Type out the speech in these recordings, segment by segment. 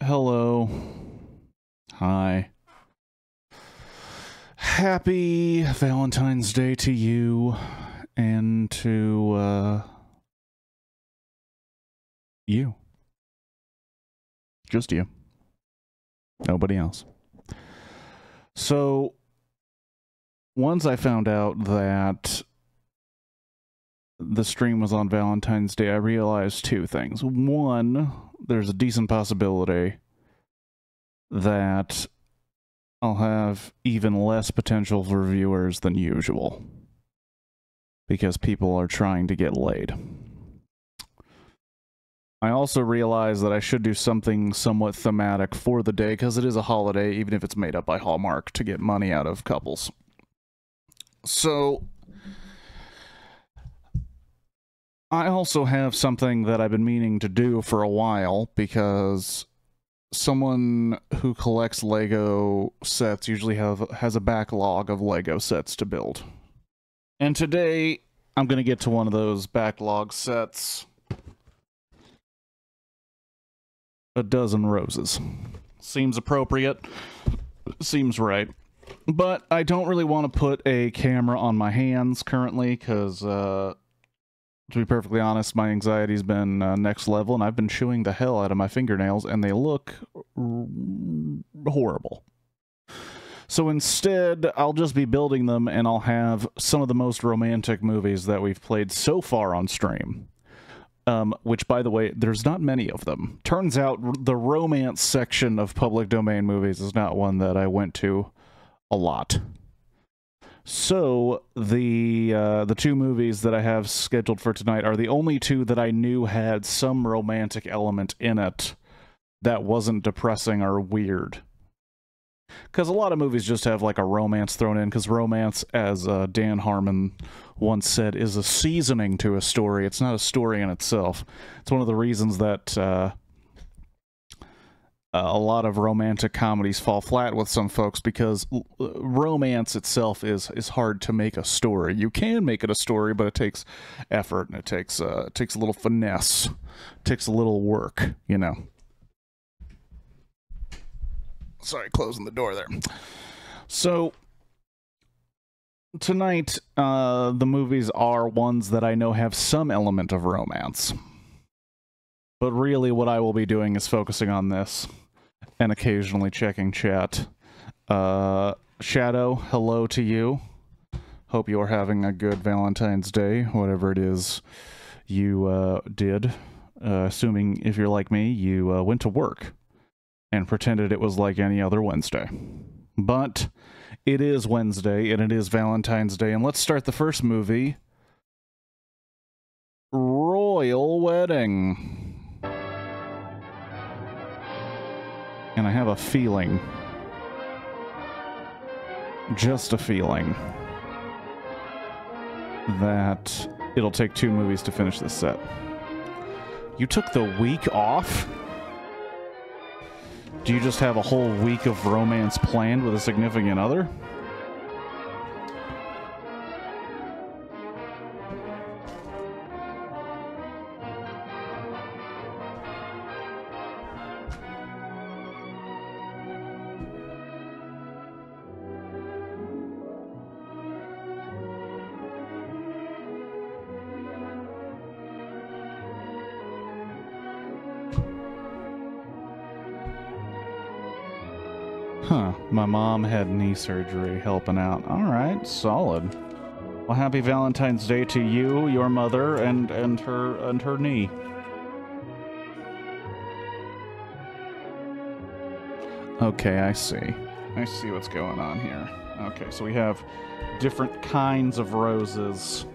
Hello. Hi. Happy Valentine's Day to you and to, you. Just you. Nobody else. So, once I found out that the stream was on Valentine's Day, I realized two things. One, there's a decent possibility that I'll have even less potential for viewers than usual because people are trying to get laid. I also realized that I should do something somewhat thematic for the day because it is a holiday, even if it's made up by Hallmark, to get money out of couples. So, I also have something that I've been meaning to do for a while because someone who collects Lego sets usually has a backlog of Lego sets to build. And today, I'm going to get to one of those backlog sets. A dozen roses. Seems appropriate. Seems right. But I don't really want to put a camera on my hands currently because, to be perfectly honest, my anxiety's been next level, and I've been chewing the hell out of my fingernails, and they look horrible. So instead, I'll just be building them, and I'll have some of the most romantic movies that we've played so far on stream. Which, by the way, there's not many of them. Turns out the romance section of public domain movies is not one that I went to a lot. So, the two movies that I have scheduled for tonight are the only two that I knew had some romantic element in it that wasn't depressing or weird. Because a lot of movies just have, like, a romance thrown in, because romance, as Dan Harmon once said, is a seasoning to a story. It's not a story in itself. It's one of the reasons that a lot of romantic comedies fall flat with some folks, because romance itself is hard to make a story. You can make it a story, but it takes effort, and it takes a little finesse. It takes a little work, you know. Sorry, closing the door there. So, tonight, the movies are ones that I know have some element of romance. But really, what I will be doing is focusing on this, and occasionally checking chat. Shadow, hello to you. Hope you're having a good Valentine's Day, whatever it is you did. Assuming, if you're like me, you went to work and pretended it was like any other Wednesday. But it is Wednesday, and it is Valentine's Day, and let's start the first movie, Royal Wedding. And I have a feeling, just a feeling, that it'll take two movies to finish this set. You took the week off? Do you just have a whole week of romance planned with a significant other? Huh, my mom had knee surgery helping out. Alright, solid. Well, happy Valentine's Day to you, your mother, and her knee. Okay, I see. I see what's going on here. Okay, so we have different kinds of roses.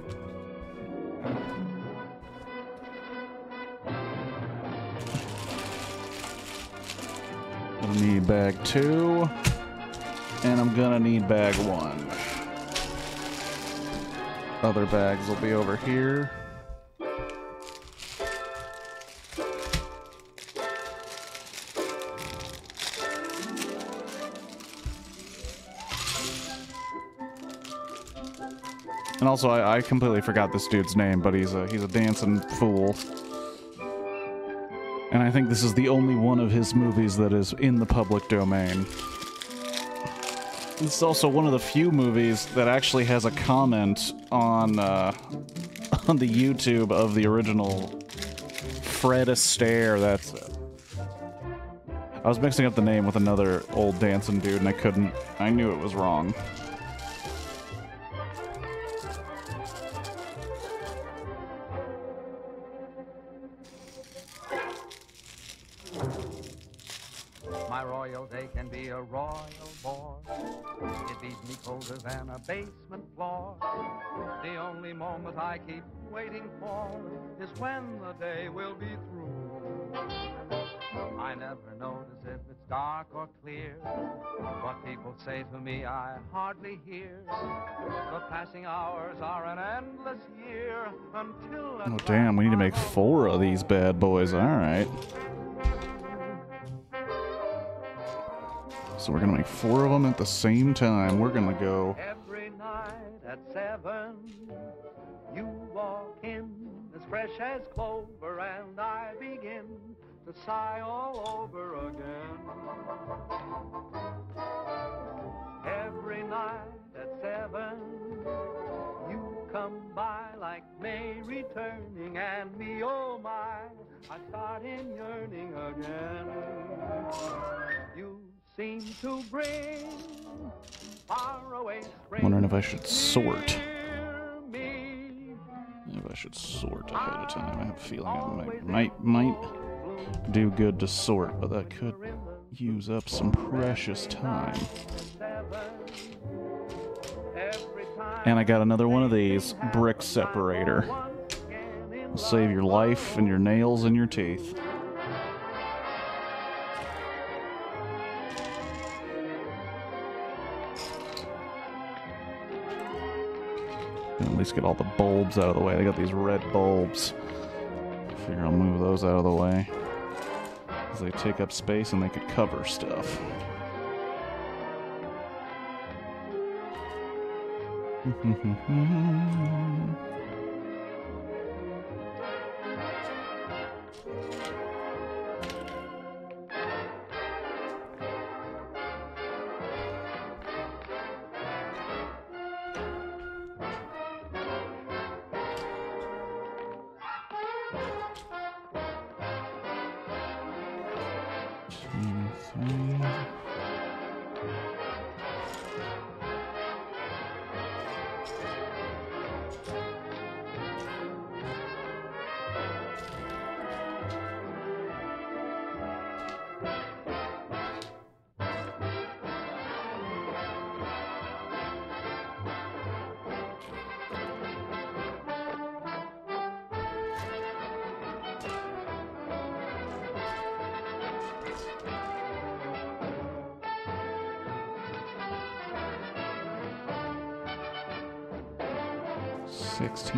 Gonna need bag 2, and I'm gonna need bag 1. Other bags will be over here. And also, I completely forgot this dude's name, but he's a dancing fool. And I think this is the only one of his movies that is in the public domain. This is also one of the few movies that actually has a comment on the YouTube of the original Fred Astaire. That's I was mixing up the name with another old dancing dude, and I couldn't. I knew it was wrong. My royal day can be a royal boy. It leaves me colder than a basement floor. The only moment I keep waiting for is when the day will be through. I never notice if it's dark or clear. What people say to me I hardly hear. The passing hours are an endless year until... Oh damn, we need to make 4 of these bad boys. Alright. So we're gonna make 4 of them at the same time. We're gonna go... Every night at 7, you walk in as fresh as clover, and I begin to sigh all over again. Every night at 7, you come by like May returning, and me, oh my, I start in yearning again. You seem to bring far away spring. Wondering if I should sort. If I should sort ahead of time. I have a feeling I might do good to sort, but that could use up some precious time. And I got another one of these, brick separator. It'll save your life and your nails and your teeth. At least get all the bulbs out of the way. They got these red bulbs. Figure I'll move those out of the way, because they take up space and they could cover stuff.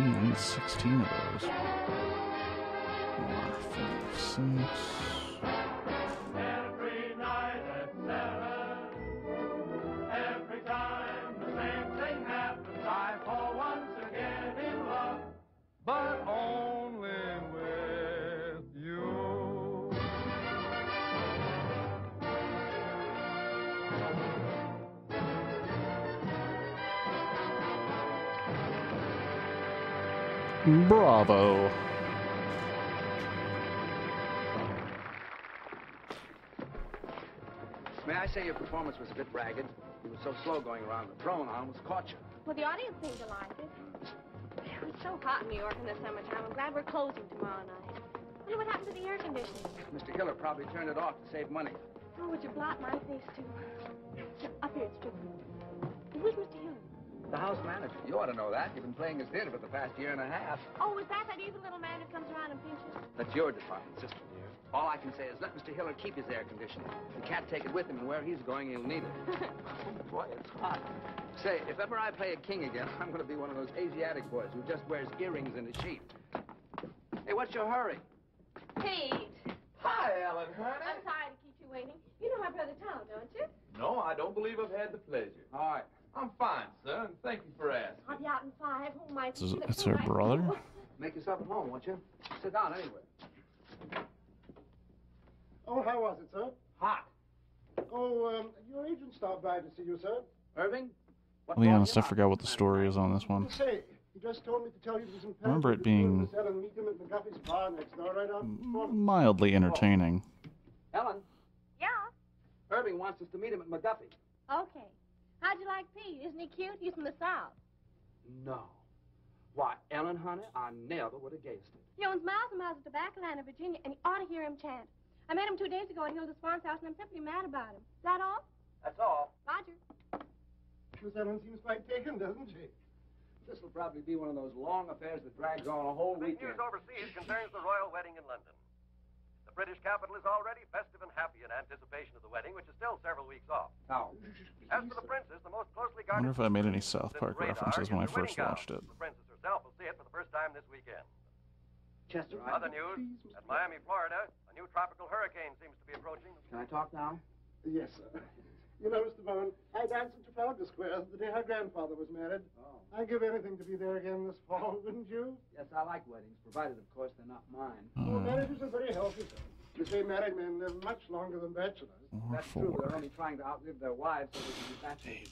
I need 16 of those. 4, 5, 6. Every night at 7, every time the same thing happens, I fall once again in love, but only with you. Bravo. May I say your performance was a bit ragged? You were so slow going around the throne, I almost caught you. Well, the audience seemed to like it. It's so hot in New York in the summertime. I'm glad we're closing tomorrow night. I wonder what happened to the air conditioning. Mr. Hiller probably turned it off to save money. Oh, would you blot my face, too? Up here, it's true. Who's Mr. Hiller? The house manager. You ought to know that. You've been playing his theater for the past year and a half. Oh, is that evil little man who comes around and pinches? That's your department, sister dear. All I can say is let Mr. Hiller keep his air conditioning. He can't take it with him, and where he's going, he'll need it. Boy, it's hot. Say, if ever I play a king again, I'm going to be one of those Asiatic boys who just wears earrings and a sheet. Hey, what's your hurry? Pete! Hi, Ellen, honey. I'm sorry to keep you waiting. You know my brother Tom, don't you? No, I don't believe I've had the pleasure. All right. I'm fine, sir, and thank you for asking. I'll be out in 5. Oh, my... It's her brother? Make yourself at home, won't you? Sit down anyway. Oh, how was it, sir? Hot. Oh, your agent stopped by to see you, sir. Irving? What I'll be brought honest, you I out? forgot what the story is on this one. Say, he just told me to tell you to some I remember it being Miss Ellen meet him at McGuffey's bar next door, right on. mildly entertaining. Ellen, Yeah. Irving wants us to meet him at McGuffey. Okay. How'd you like Pete? Isn't he cute? He's from the South. No. Why, Ellen, honey, I never would have guessed it. He owns miles and miles of tobacco land in Virginia, and you ought to hear him chant. I met him 2 days ago at Hilda Swan's house, and I'm simply mad about him. Is that all? That's all. Roger. Miss Ellen seems quite taken, doesn't she? This will probably be one of those long affairs that drags on a whole Big weekend. news overseas concerns the royal wedding in London. The British capital is already festive and happy in anticipation of the wedding, which is still several weeks off. Now, As for the princess, the most closely I wonder guarded... if I made any South within Park the radar references when I is her first wedding gown. watched it. The princess herself will see it for the first time this weekend. Chester, Other news, at Miami, Florida, a new tropical hurricane seems to be approaching. Can I talk now? Yes, sir. You know, Mr. Bowen, I danced in Trafalgar Square the day her grandfather was married. Oh. I'd give anything to be there again this fall, wouldn't you? Yes, I like weddings, provided, of course, they're not mine. Well, marriages are very healthy, sir. You say married men live much longer than bachelors. That's true, but they're only trying to outlive their wives so they can be bachelors.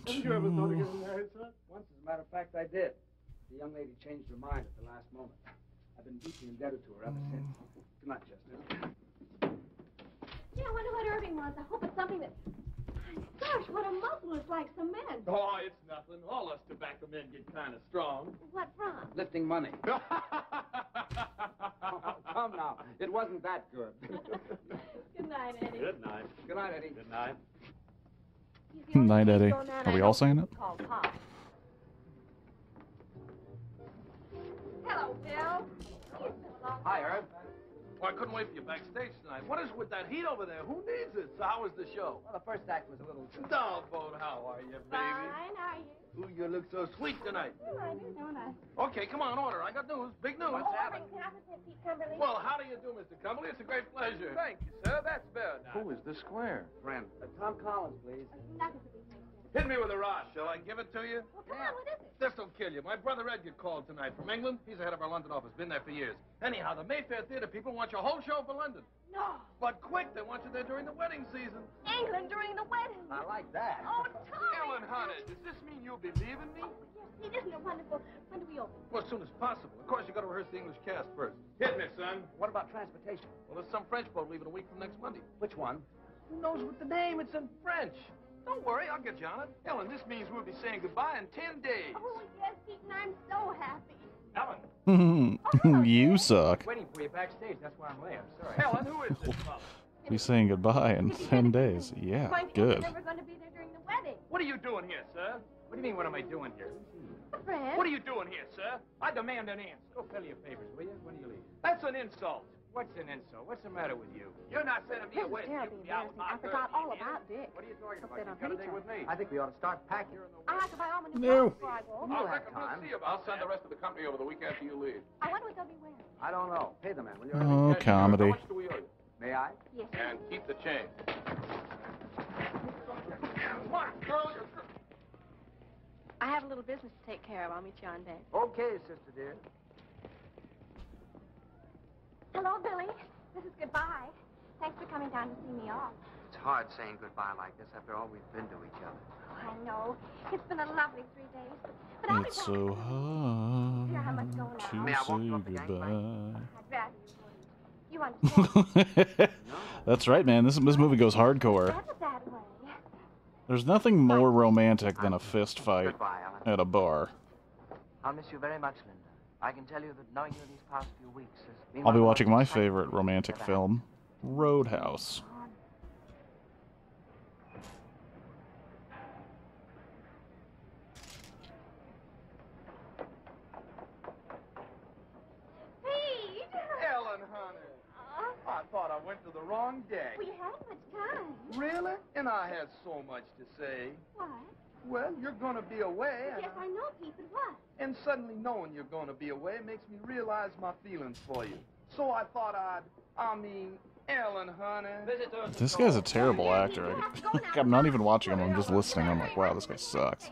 Haven't you ever thought of getting married, sir? Once, as a matter of fact, I did. The young lady changed her mind at the last moment. I've been deeply indebted to her ever since. Good night, Chester. Gee, I wonder what Irving wants. I hope it's something that... Gosh, what a muscle is like cement. Oh, it's nothing. All us tobacco men get kind of strong. What from? Lifting money. Oh, come now. It wasn't that good. Good night, Eddie. Good night. Good night, Eddie. Good night. He's the only Night, Eddie. baseball man Are we I all know saying it? called Pop. Hello, Bill. Hi, Herb. Well, I couldn't wait for you backstage tonight. What is with that heat over there? Who needs it? So how was the show? Well, the first act was a little... Doggone, how are you, baby? Fine, how are you? Ooh, you look so sweet tonight. Oh, I do, don't I? Okay, come on, order. I got news. Big news. Oh, Irving, can I present Pete Cumberly? Well, how do you do, Mr. Cumberly? It's a great pleasure. Thank you, sir. That's better now. Who is the square? Friend. Tom Collins, please. Nothing to be thanked. Hit me with a rush. Shall I give it to you? Well, come on, what is it? This will kill you. My brother Edgar called tonight from England. He's the head of our London office. Been there for years. Anyhow, the Mayfair Theatre people want your whole show for London. No. But quick, they want you there during the wedding season. England during the wedding. I like that. Oh, Tommy. Ellen, honey, does this mean you'll be leaving me? Oh, yes, Pete, isn't it wonderful? When do we open? Well, as soon as possible. Of course, you got to rehearse the English cast first. Hit me, son. What about transportation? Well, there's some French boat leaving a week from next Monday. Which one? Who knows what the name? It's in French. Don't worry, I'll get you on it. Ellen, this means we'll be saying goodbye in 10 days. Oh, yes, Pete, and I'm so happy. Ellen, You suck. Waiting for you backstage. That's why I'm late. I'm sorry. Ellen, who is this fellow? Be saying goodbye in 10 days. Yeah, good. We're going to be there during the wedding. What are you doing here, sir? What do you mean, what am I doing here? A friend. What are you doing here, sir? I demand an answer. Go fill your papers, will you? When do you leave? That's an insult. What's an insult? What's the matter with you? You're not sending me This away. is terribly You out embarrassing. I my forgot girl. all about Dick. What are you talking Hope about? they You've don't got a hate date you. with me. I think we ought to start packing. I like to buy all my new No. clothes before I go. I You'll have reckon we'll time. see about I'll send the rest of the company over the week after you leave. I wonder what they'll be wearing. I don't know. Pay the man, will you? Oh, comedy. How much do we owe you? May I? Yes. And keep the change. What, girl? I have a little business to take care of. I'll meet you on deck. Okay, sister dear. Hello, Billy. This is goodbye. Thanks for coming down to see me off. It's hard saying goodbye like this after all we've been to each other. Oh, I know. It's been a lovely 3 days. But I'll be It's back. so Here, I must go hard now. May I to walk say you up the gangplank? goodbye. I'd rather you wouldn't. You understand? That's right, man. This movie goes hardcore. Have it that way. There's nothing more romantic than a fist fight Goodbye, Alan. at a bar. I'll miss you very much, Linda. I can tell you that knowing you these past few weeks has been I'll one be of the watching most my exciting favorite things romantic I've ever film, Roadhouse. Pete! Ellen, honey. I thought I went to the wrong deck. We haven't much time. Really? And I had so much to say. What? Well, you're going to be away, Yes, I know, Pete, but what? and suddenly knowing you're going to be away makes me realize my feelings for you. So I thought Ellen, honey. This guy's a terrible actor. I'm not even watching him. I'm just listening. I'm like, wow, this guy sucks.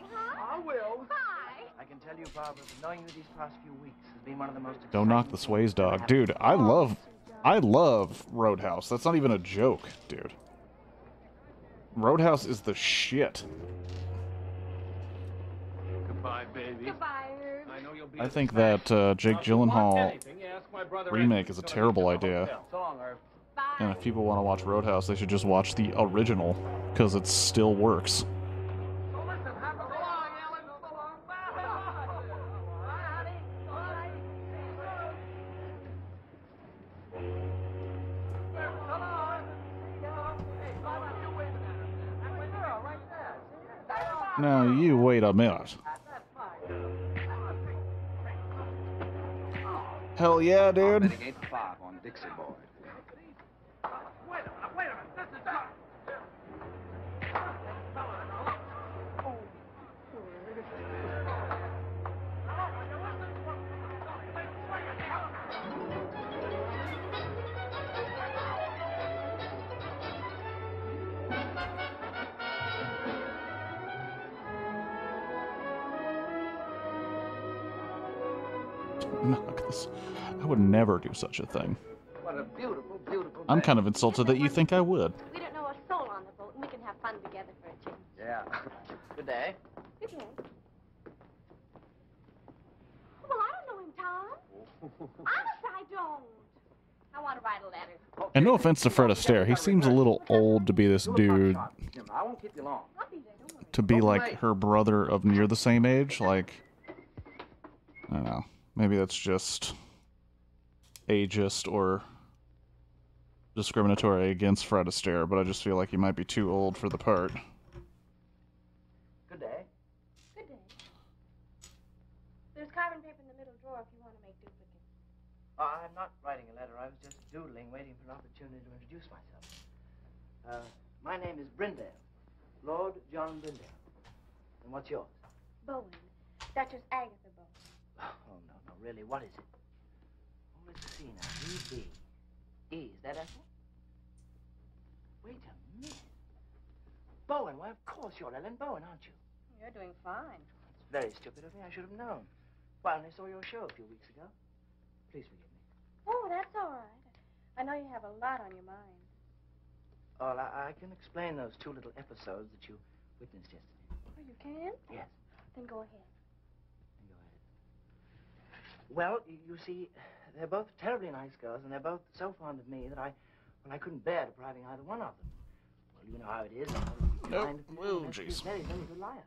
I will. Hi. I can tell you, Barbara, that knowing you these past few weeks has been one of the most Don't knock the Sways dog. Dude, I love I love Roadhouse. That's not even a joke, dude. Roadhouse is the shit. Goodbye, baby. Goodbye, Herb. I know you'll be I think that Jake Gyllenhaal remake is a terrible idea. So long, Irv. Bye. And if people want to watch Roadhouse, they should just watch the original, because it still works. Now, you wait a minute. Hell yeah, dude. Betting 8-5 on Dixie Boy. Knock this. I would never do such a thing. What a beautiful, beautiful I'm day. kind of insulted that you think I would. We don't know a soul on the boat, and we can have fun together for a change. Yeah. Good day. Good day. Well, I don't know him, Tom. Honest, I don't. I want to write a letter. And no offense to Fred Astaire, he seems a little old to be this dude, Jim, I won't keep you long. I'll be there, don't worry. to be like her brother of near the same age. Like, I don't know. Maybe that's just ageist or discriminatory against Fred Astaire, but I just feel like he might be too old for the part. Good day. Good day. There's carbon paper in the middle drawer if you want to make duplicates. I'm not writing a letter. I was just doodling, waiting for an opportunity to introduce myself. My name is Brindale. Lord John Brindale. And what's yours? Bowen. Duchess Agatha Bowen. Oh, no, really, what is it? Oh, let's see now. E-B. E, is that Ethel? Wait a minute. Bowen, why, of course you're Ellen Bowen, aren't you? You're doing fine. It's very stupid of me. I should have known. Well, I only saw your show a few weeks ago. Please forgive me. Oh, that's all right. I know you have a lot on your mind. Well, I can explain those two little episodes that you witnessed yesterday. Oh, you can? Yes. Then go ahead. Go ahead. Well, you see, they're both terribly nice girls, and they're both so fond of me that I couldn't bear depriving either one of them. Well, you know how it is. Nope. Oh, jeez. She's a very, very good liar.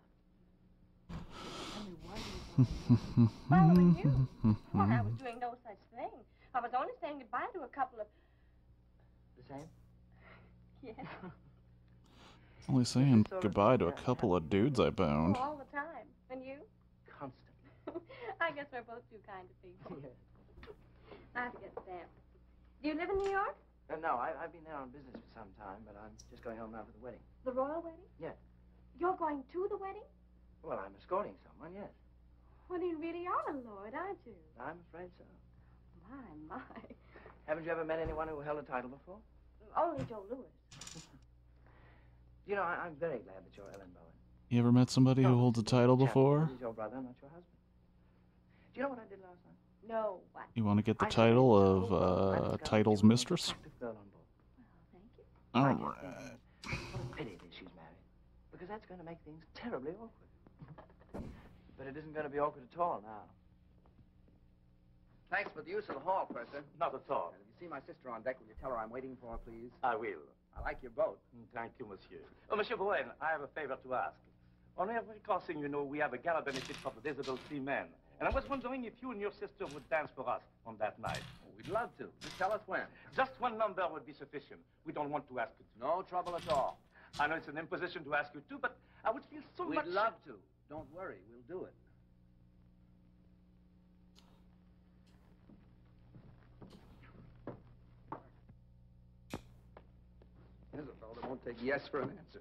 Tell me, why do you... Following you? Well, I was doing no such thing. I was only saying goodbye to a couple of... The same? Yes. Only saying goodbye to a couple of dudes I boned. Oh, all the time. And you? Constantly. I guess we're both two kind of people. Yes. I have to get stamped. Do you live in New York? No, I've been there on business for some time, but I'm just going home now for the wedding. The royal wedding? Yes. You're going to the wedding? Well, I'm escorting someone, yes. Well, you really are a lord, aren't you? I'm afraid so. My. Haven't you ever met anyone who held a title before? Only Joe Louis. You know, I'm very glad that you're Ellen Bowen. You ever met somebody who holds a title before? He's your brother, not your husband. Do you know what I did last night? No, what? You want to get the title of title's mistress? Girl on board. Well, thank you. Alright. What a pity it is she's married. Because that's going to make things terribly awkward. But it isn't going to be awkward at all now. Thanks for the use of the hall, Purser. Not at all. And if you see my sister on deck, will you tell her I'm waiting for her, please? I will. I like your boat. Thank you, monsieur. Oh, Monsieur Bowen, I have a favor to ask. On every crossing, you know, we have a gala benefit for the disabled seamen. And I was wondering if you and your sister would dance for us on that night. Oh, we'd love to. Just tell us when. Just one number would be sufficient. We don't want to ask you to. No trouble at all. I know it's an imposition to ask you to, but I would feel so much... We'd love to. Don't worry. We'll do it. Here's a fellow that won't take yes for an answer.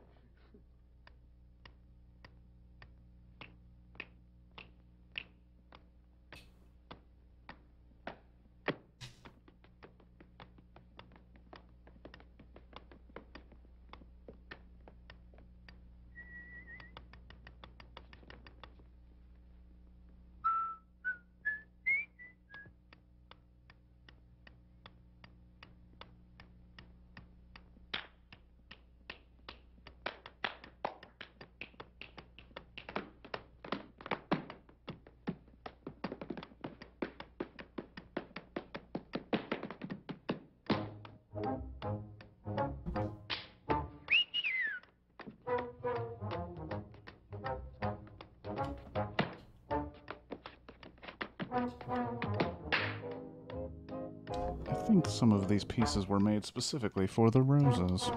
I think some of these pieces were made specifically for the roses.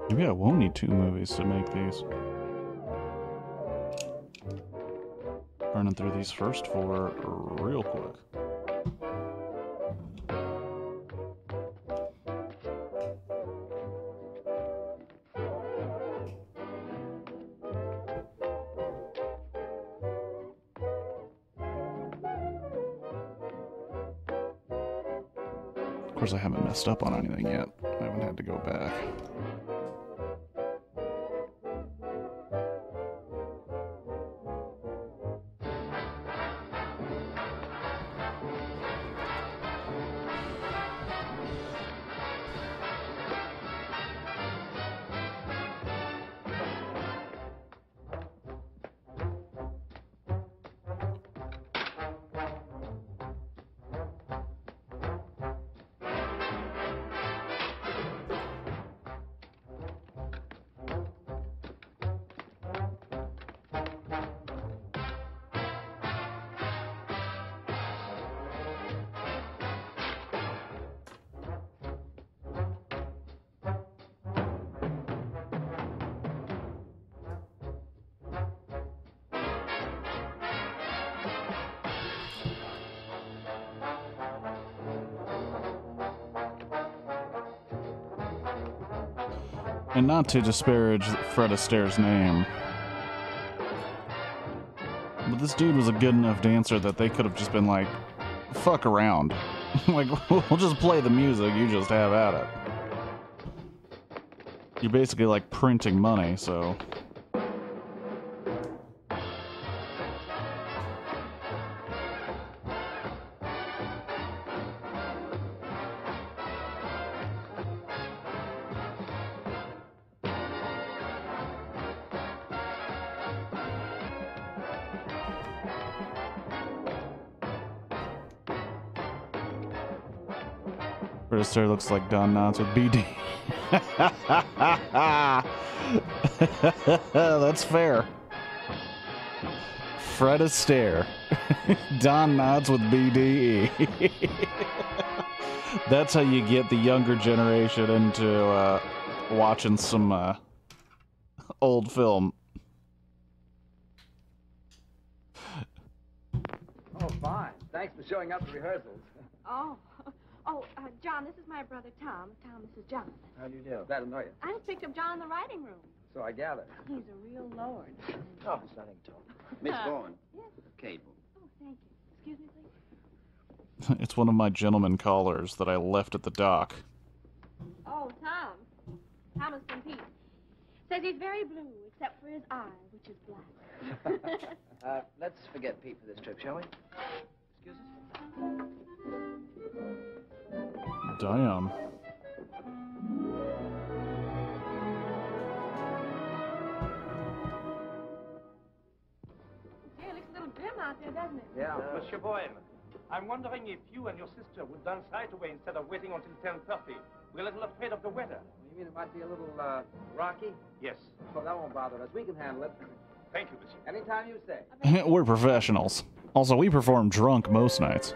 Maybe I won't need 2 movies to make these. Burning through these first 4 real quick. Of course, I haven't messed up on anything yet. I haven't had to go back. And not to disparage Fred Astaire's name, but this dude was a good enough dancer that they could have just been like, fuck around. Like, we'll just play the music, you just have at it. You're basically like printing money, so... Fred Astaire looks like Don Knotts with BD. That's fair. Fred Astaire. Don Knotts with BDE. That's how you get the younger generation into watching some old film. Oh, fine. Thanks for showing up for rehearsals. John, this is my brother Tom. Tom, this is John. How do you do? Glad to know you. I just picked up John in the writing room. So I gather. He's a real lord. Oh, it's nothing to him. Miss Bowen. Yes. Cable. Oh, thank you. Excuse me, please. It's one of my gentleman callers that I left at the dock. Oh, Tom. Thomas from Pete. Says he's very blue, except for his eye, which is black. Let's forget Pete for this trip, shall we? Excuse us? Damn. Gee, it looks a little grim out there, doesn't it? Yeah. Monsieur Bowen, I'm wondering if you and your sister would dance right away instead of waiting until 10:30. We're a little afraid of the weather. You mean it might be a little, rocky? Yes. Oh, that won't bother us. We can handle it. Thank you, monsieur. Anytime you say. We're professionals. Also, we perform drunk most nights.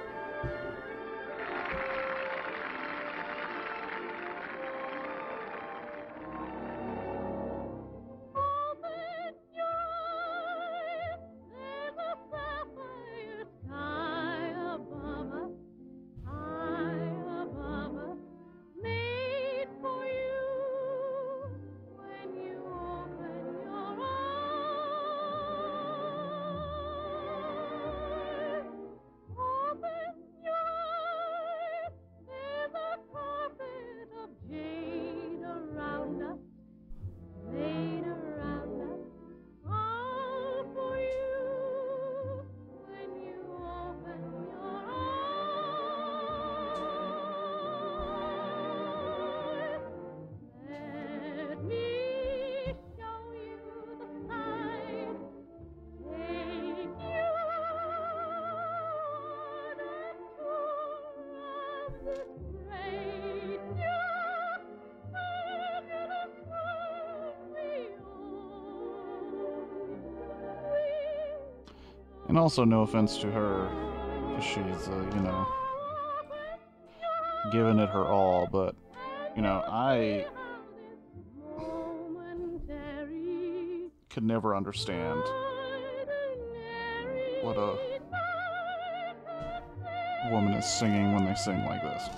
And also, no offense to her, because she's, you know, giving it her all, but, you know, I could never understand what a woman is singing when they sing like this.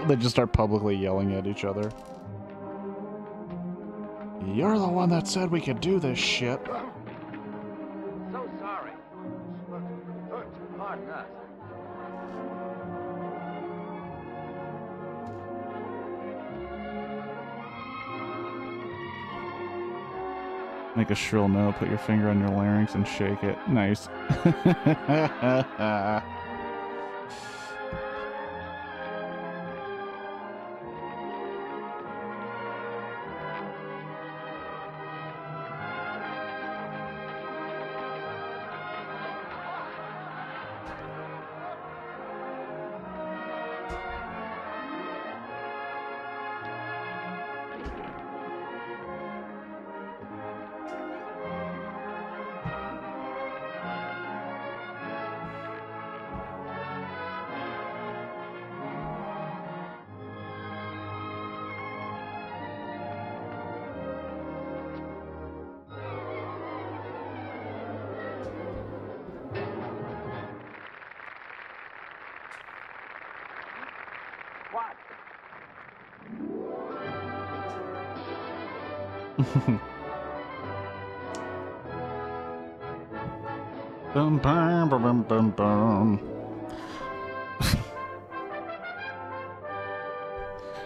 They just start publicly yelling at each other. You're the one that said we could do this shit. So sorry. Hurts. Pardon us. Make a shrill note, put your finger on your larynx and shake it. Nice. What? Bum, bum, bum, bum, bum, bum.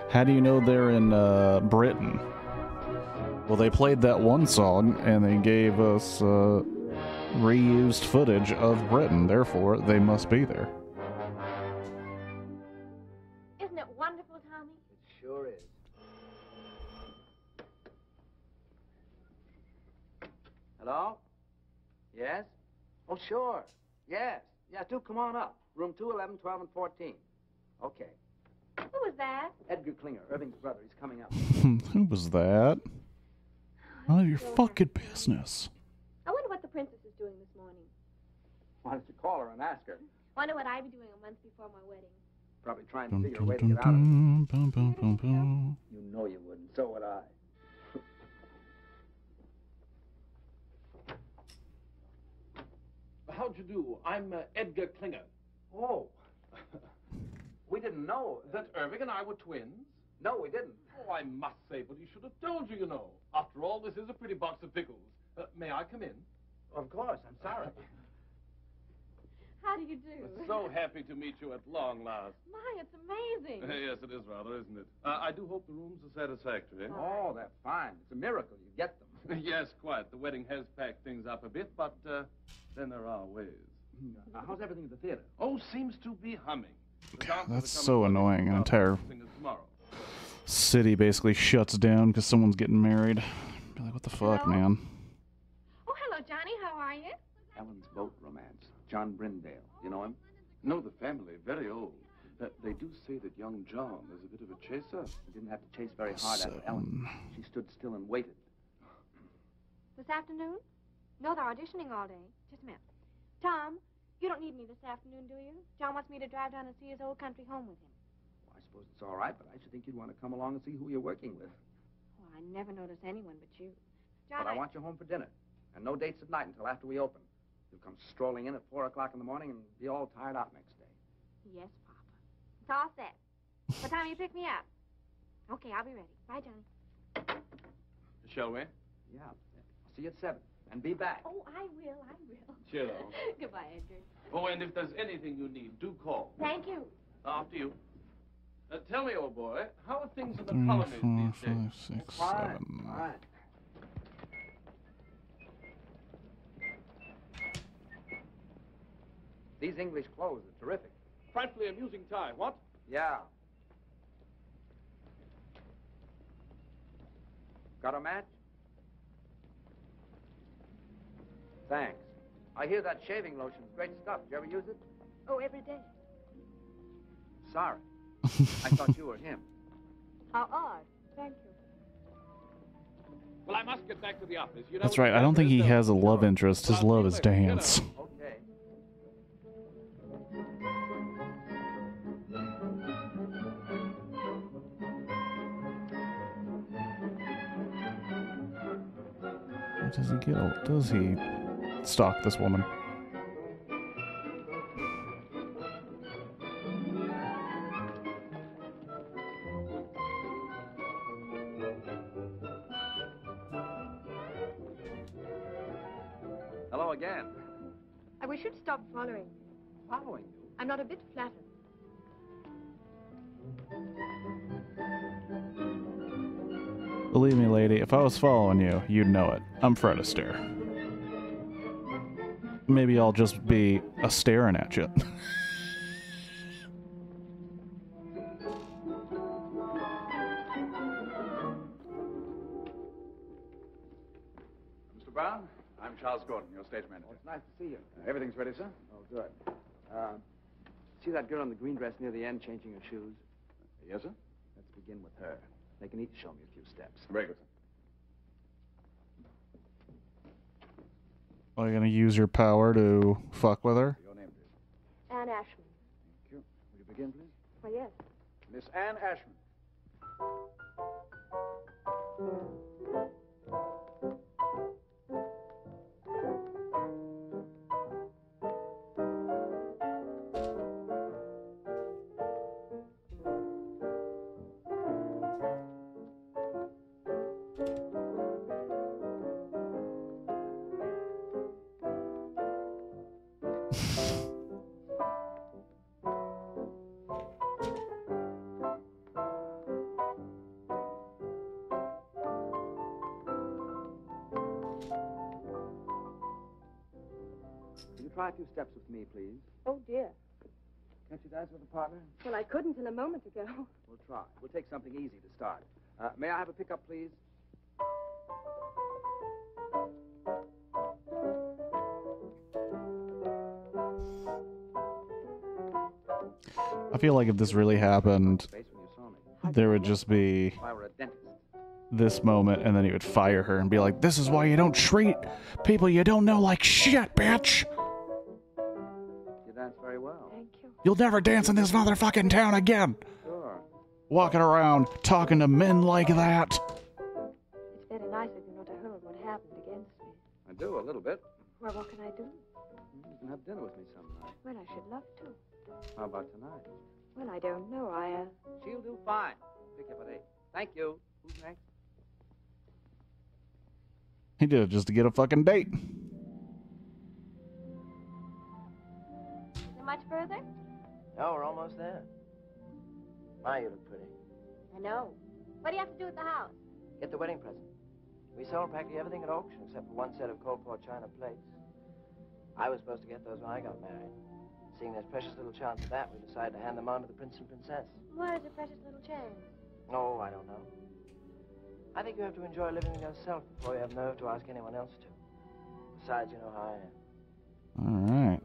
How do you know they're in Britain? Well, they played that one song and they gave us reused footage of Britain. Therefore, they must be there. Isn't it wonderful, Tommy? It sure is. Hello? Yes? Oh, sure. Yes. Yeah, do come on up. Room 2, 11, 12, and 14. Okay. Who was that? Edgar Klinger, Irving's brother. He's coming up. Who was that? None of your fucking business. I wonder what the princess is doing this morning. Why don't you call her and ask her? Wonder what I'd be doing a month before my wedding. Probably trying to Dum, figure a dum, way to dum, get out of it. dum, bum, bum, bum, bum. You know you wouldn't. So would I. How'd you do? I'm Edgar Klinger. Oh. We didn't know. That Irving and I were twins? No, we didn't. Oh, I must say, but he should have told you, you know. After all, this is a pretty box of pickles. May I come in? Of course. I'm sorry. How do you do? So happy to meet you at long last. My, it's amazing. Yes, it is rather, isn't it? I do hope the rooms are satisfactory. Oh, they're fine. It's a miracle you get them. Yes, quite. The wedding has packed things up a bit, but then there are ways. How's everything at the theater? Oh, seems to be humming. God, that's so annoying. An entire city basically shuts down because someone's getting married. Be like, what the fuck, Hello? man? Oh, hello, Johnny. How are you? Ellen's boat romance. John Brindale. You know him? No, the family, very old. They do say that young John is a bit of a chaser. He didn't have to chase very hard after Ellen. She stood still and waited. This afternoon? No, they're auditioning all day. Just a minute. Tom, you don't need me this afternoon, do you? John wants me to drive down and see his old country home with him. Well, I suppose it's all right, but I should think you'd want to come along and see who you're working with. Well, I never notice anyone but you. John, But I want you home for dinner. And no dates at night until after we open. You'll come strolling in at 4 o'clock in the morning and be all tired out next day. Yes, Papa. It's all set. What time you pick me up? Okay, I'll be ready. Bye, Johnny. Shall we? Yeah. I'll see you at 7. And be back. Oh, I will. I will. Cheerio. Goodbye, Edgar. Oh, and if there's anything you need, do call. Thank you. After you. Tell me, old boy, how are things in the colonies these days? 6, Fine. 7. Fine. These English clothes are terrific. Frightfully amusing tie, what? Yeah. Got a match? Thanks. I hear that shaving lotion's great stuff. Did you ever use it? Oh, every day. Sorry. I thought you were him. How odd. Thank you. Well, I must get back to the office. You know That's right. I don't think he has a love interest. His love is dance. Okay. Does he get? Does he stalk this woman? Hello again. I wish you'd stop following. Following you? I'm not a bit flattered. Believe me, lady, if I was following you, you'd know it. I'm Fred Astaire. Maybe I'll just be a staring at you. Mr. Brown, I'm Charles Gordon, your stage manager. Oh, it's nice to see you. Everything's ready, sir? Oh, good. See that girl in the green dress near the end changing her shoes? Yes, sir? Let's begin with her. They can each show me a few steps. Very good, sir. Are you gonna use your power to fuck with her? Your name, please. Anne Ashman. Thank you. Will you begin, please? Why, yes. Miss Anne Ashman. Will you try a few steps with me, please? Oh, dear. Can't you dance with a partner? Well, I couldn't till a moment ago. We'll try. We'll take something easy to start. May I have a pickup, please? I feel like if this really happened, there would just be If I were a dentist. this moment, and then he would fire her and be like, "This is why you don't treat people you don't know like shit, bitch! You dance very well. Thank you. You'll never dance in this motherfucking town again! Sure. Walking around talking to men like that." It's very nice of you not to hold what happened against me. I do, a little bit. Well, what can I do? You can have dinner with me some night. Well, I should love to. How about tonight? Well, I don't know. She'll do fine. Pick you up at 8. Thank you. Who's next? He did it just to get a fucking date. Is it much further? No, we're almost there. My, you look pretty. I know. What do you have to do with the house? Get the wedding present. We sold practically everything at auction except for one set of cold pot china plates. I was supposed to get those when I got married. Seeing there's precious little chance of that, we decided to hand them on to the prince and princess. What is a precious little chance? Oh, I don't know. I think you have to enjoy living with yourself before you have nerve to ask anyone else to. Besides, you know how I am. All right.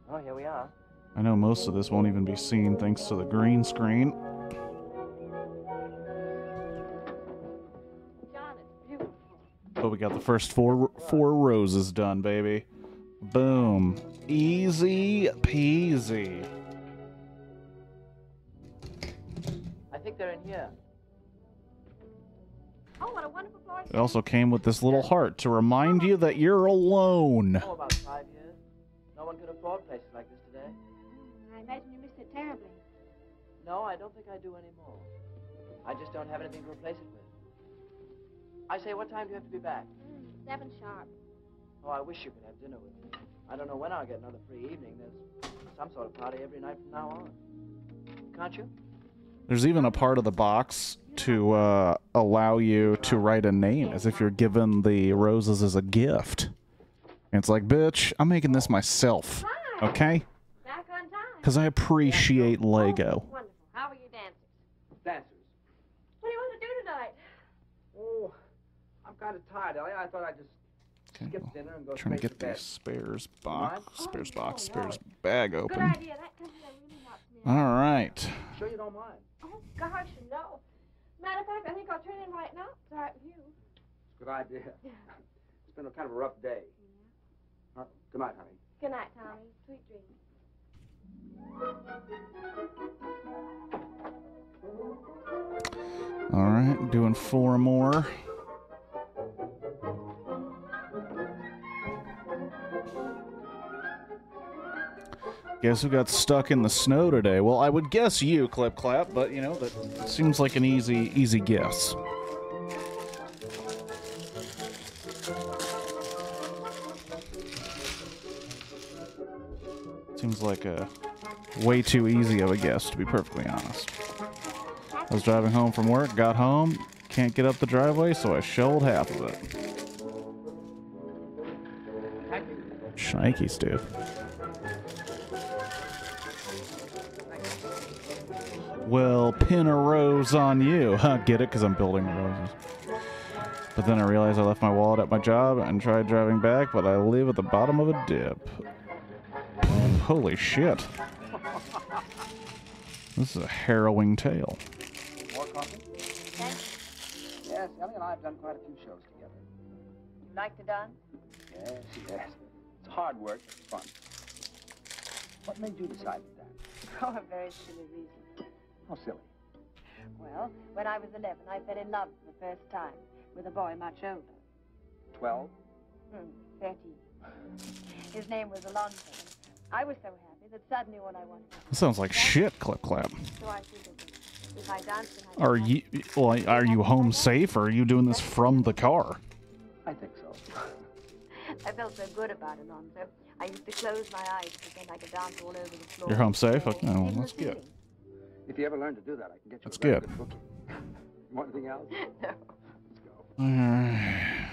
Oh, here we are. I know most of this won't even be seen thanks to the green screen. John, it's beautiful. But we got the first four roses done, baby. Boom. Easy peasy. I think they're in here. Oh, what a wonderful floor. It also came with this little heart to remind you that you're alone. Oh, about 5 years. No one could afford places like this today. I imagine you missed it terribly. No, I don't think I do anymore. I just don't have anything to replace it with. I say, what time do you have to be back? 7 sharp. Oh, I wish you could have dinner with me. I don't know when I'll get another free evening. There's some sort of party every night from now on. Can't you? There's even a part of the box to allow you to write a name as if you're given the roses as a gift. And it's like, bitch, I'm making this myself. Okay? Back on time. Because I appreciate Lego. Wonderful. How are you dancers? Dancers. What do you want to do tonight? Oh, I'm kind of tired, Ellie. I thought I'd just Okay, skip well, dinner and go trying to straight get to the bed. spares Mind? box, spares bag Good open. idea. That company really helps me out. All right. Sure you don't mind? Oh, gosh, no. Matter of fact, I think I'll turn in right now. It's all right with you. Good idea. It's been a kind of a rough day. Good night, honey. Good night, Tommy. Sweet dreams. All right, doing 4 more. Guess who got stuck in the snow today? Well, I would guess you, Clip Clap, but you know, that seems like an easy guess. Seems like a way too easy of a guess, to be perfectly honest. I was driving home from work, got home, can't get up the driveway, so I shoveled half of it. Shnikes, dude. Well, pin a rose on you. Huh, get it? Because I'm building roses. But then I realized I left my wallet at my job and tried driving back, but I live at the bottom of a dip. Holy shit. This is a harrowing tale. More coffee? Yes, Ellie and I have done quite a few shows together. You like to dance? Yes, yes. It's hard work, but it's fun. What made you decide to dance? Oh, a very silly reason. How silly. Well, when I was 11, I fell in love for the first time with a boy much older. 12? 13. His name was Alonzo. I was so happy that suddenly when I wanted to... That sounds like shit, Clip Clap. So I figured that if I danced and Are you home safe, or are you doing this from the car? I think so. I felt so good about Alonzo. I used to close my eyes and pretend I could dance all over the floor. You're home safe? Okay, well, Even that's the ceiling. good. If you ever learn to do that, I can get you That's a very good. booking. You want anything else? No. Let's go. Alright.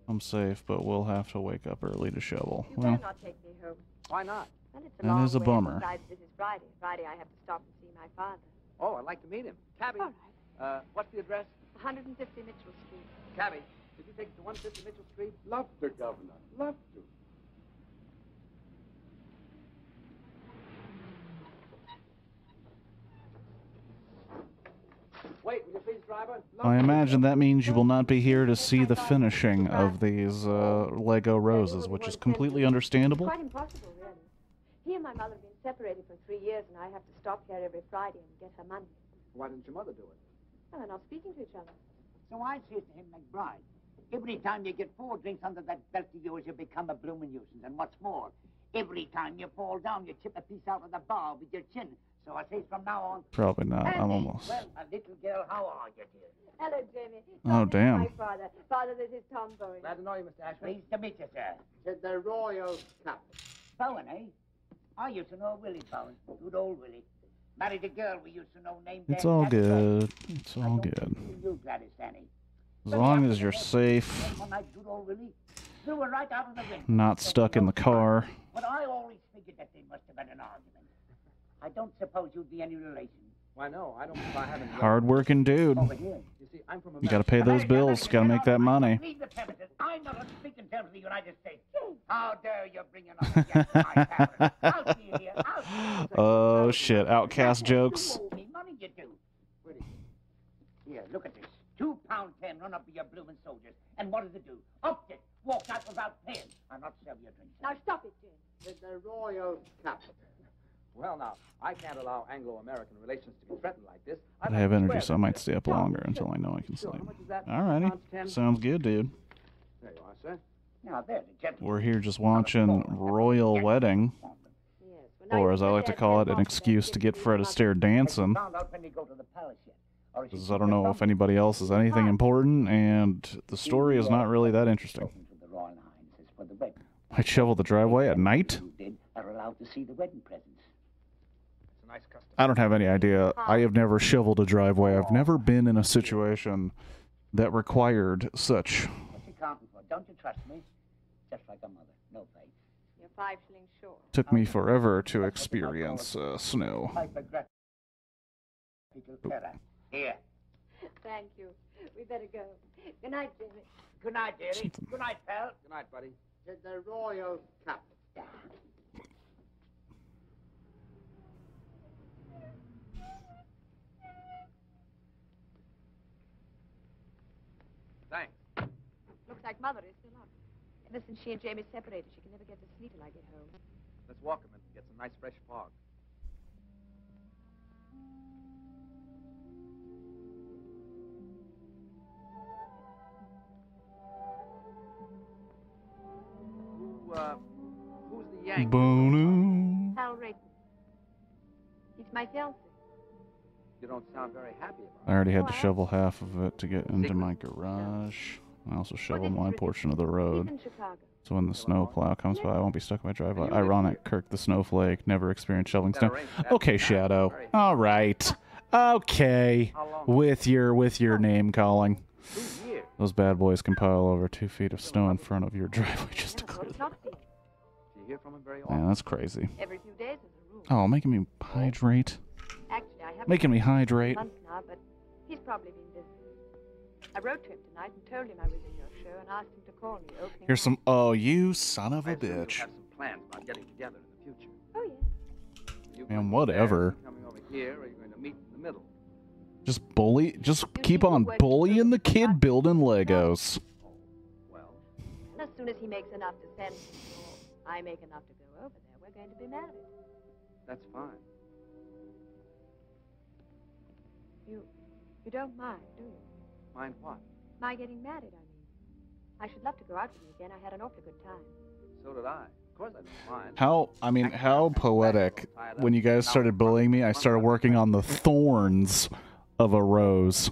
I'm safe, but we'll have to wake up early to shovel. You Well, better not take me home. Why not? Well, it's a That long is a way. bummer. Besides, this is Friday. Friday, I have to stop and see my father. Oh, I'd like to meet him. Cabby. All right. What's the address? 150 Mitchell Street. Cabby, did you take it to 150 Mitchell Street? Love to, Governor. Love to. Wait, will you please, driver? I imagine that means you will not be here to see the finishing of these Lego roses, which is completely understandable. Quite impossible, really. He and my mother have been separated for 3 years, and I have to stop here every Friday and get her money. Why didn't your mother do it? Well, they're not speaking to each other. So I says to him, McBride, every time you get 4 drinks under that belt of yours, you become a bloomin' nuisance. And what's more, every time you fall down, you chip a piece out of the bar with your chin. So I says from now on... Probably not. I'm almost. Well, a little girl, how are you, dear? Hello, Jamie. Oh, damn. My father. Father, this is Tom Bowen. Glad to know you, Mr. Ashford. Pleased to meet you, sir. Said the Royal Cup. Bowen, eh? I used to know Willie Bowen. Good old Willie. Married a girl we used to know named... It's all good. It's all good. You, Gladys Annie. As long as you're safe. One night, good old Willie. Threw her right out of the window. Not stuck in the car. But I always figured that they must have had an argument. I don't suppose you'd be any relation. Why, no, I don't believe I have any... Hard-working dude. Over here. You see, I'm from You gotta pay those bills. Gotta make that money. Leave the premises. I'm not speaking terms of the United States. How dare you bring another guest to my cabinet? I'll see you here. I'll see you. Oh, shit. Outcast jokes. You owe me money, you do. Here, look at this. £2.10 run up to your bloomin' soldiers. And what does it do? Upped it. Walked out without paying. I'll not sell you a drink. Now stop it, Jim. The royal captain. Well, now, I can't allow Anglo-American relations to be threatened like this. I have energy, so I might stay up longer until I know I can sleep. Alrighty. Sounds good, dude. There you are, sir. Now, there's a gentleman. We're here just watching Royal Wedding. Or, as I like to call it, an excuse to get Fred Astaire dancing. Because I don't know if anybody else has anything important, and the story is not really that interesting. I shovel the driveway at night? Are allowed to see the wedding presents. It's a nice custom. I don't have any idea. I have never shoveled a driveway. I've never been in a situation that required such. What's you counting for? Don't you trust me? Just like a mother. No faith. You're 5 shillings short. Took me forever to experience snow. Here. Thank you. We better go. Good night, Jimmy. Good night, dearie. Good night, pal. Good night, buddy. The royal captain. Thanks. Looks like Mother is still up. Ever since she and Jamie separated, she can never get to sleep till I get home. Let's walk a minute and get some nice fresh fog. Who's the Yankee? Bono. Hal Rayton. He's my fiancé. You don't sound very happy about I already had to shovel half of it to get into my garage. I also shoveled my portion of the road. So when the snow plow comes by, I won't be stuck in my driveway. Ironic, Kirk the snowflake never experienced shoveling snow. Okay, Shadow. All right. Okay. With your name calling. Those bad boys can pile over 2 feet of snow in front of your driveway just to clear them. Do you hear from him very often? Man, that's crazy. Every few days is a rule. Oh, making me hydrate. Actually, I haven't Making me hydrate. months now, but he's probably been busy. I wrote to him tonight and told him I was in your show and asked him to call me opening. Here's some. Oh, you son of a bitch. Have some plans about getting together in the future. Oh yeah. Man, whatever. Coming over here, or are you going to meet in the middle? Just bully. Just keep on bullying the kid building Legos. Well. And as soon as he makes enough to send me, or I make enough to go over there, we're going to be married. That's fine. You don't mind, do you? Mind what? My getting married, I mean. I should love to go out with you again. I had an awfully good time. So did I. Of course I don't mind. How poetic. When you guys started bullying me, I started working on the thorns of a rose.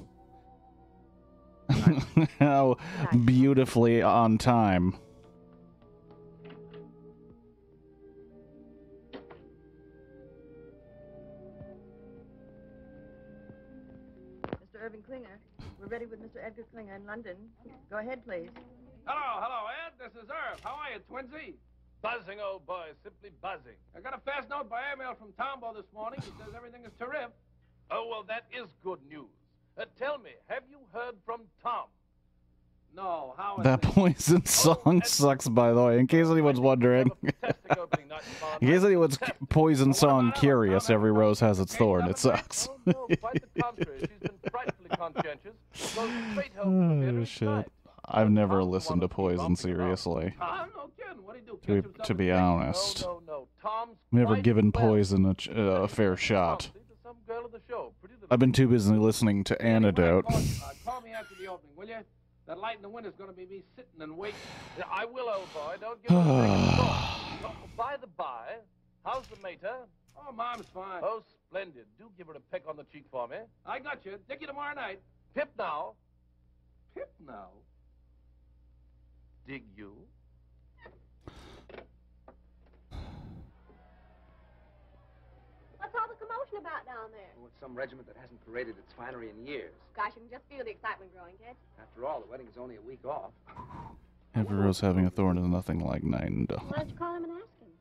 How beautifully on time. Mr. Irving Klinger. We're ready with Mr. Edgar Klinger in London. Go ahead, please. Hello, Ed. This is Irv. How are you, Twinsy? Buzzing, old boy. Simply buzzing. I got a fast note by airmail from Tombo this morning. He says everything is terrific. Oh, well, that is good news. Tell me, have you heard from Tom? No, how is That Poison song sucks, by the way, in case anyone's wondering. In case anyone's Poison song curious, every rose has its thorn. It sucks. Quite the contrary. She's been frightfully conscientious. Goes straight home to dinner Oh, shit. I've never listened to Poison seriously. No kidding. What do you do? To be honest. No. Tom's Never given Poison a fair shot. some girl at the show. I've been too busy listening to Antidote. Call me after the opening, will you? That light in the window's going to be me sitting and waiting. Yeah, I will, old boy. Don't give up a second thought. By the by, how's the mater? Oh, Mom's fine. Oh, splendid. Do give her a peck on the cheek for me. I got you. Dick you tomorrow night. Pip now. Pip now? Dig you. What's all the commotion about down there? Oh, it's some regiment that hasn't paraded its finery in years. Gosh, you can just feel the excitement growing, can't you? After all, the wedding is only a week off. Every rose having a thorn is nothing like night and day. Why don't you call him and ask him?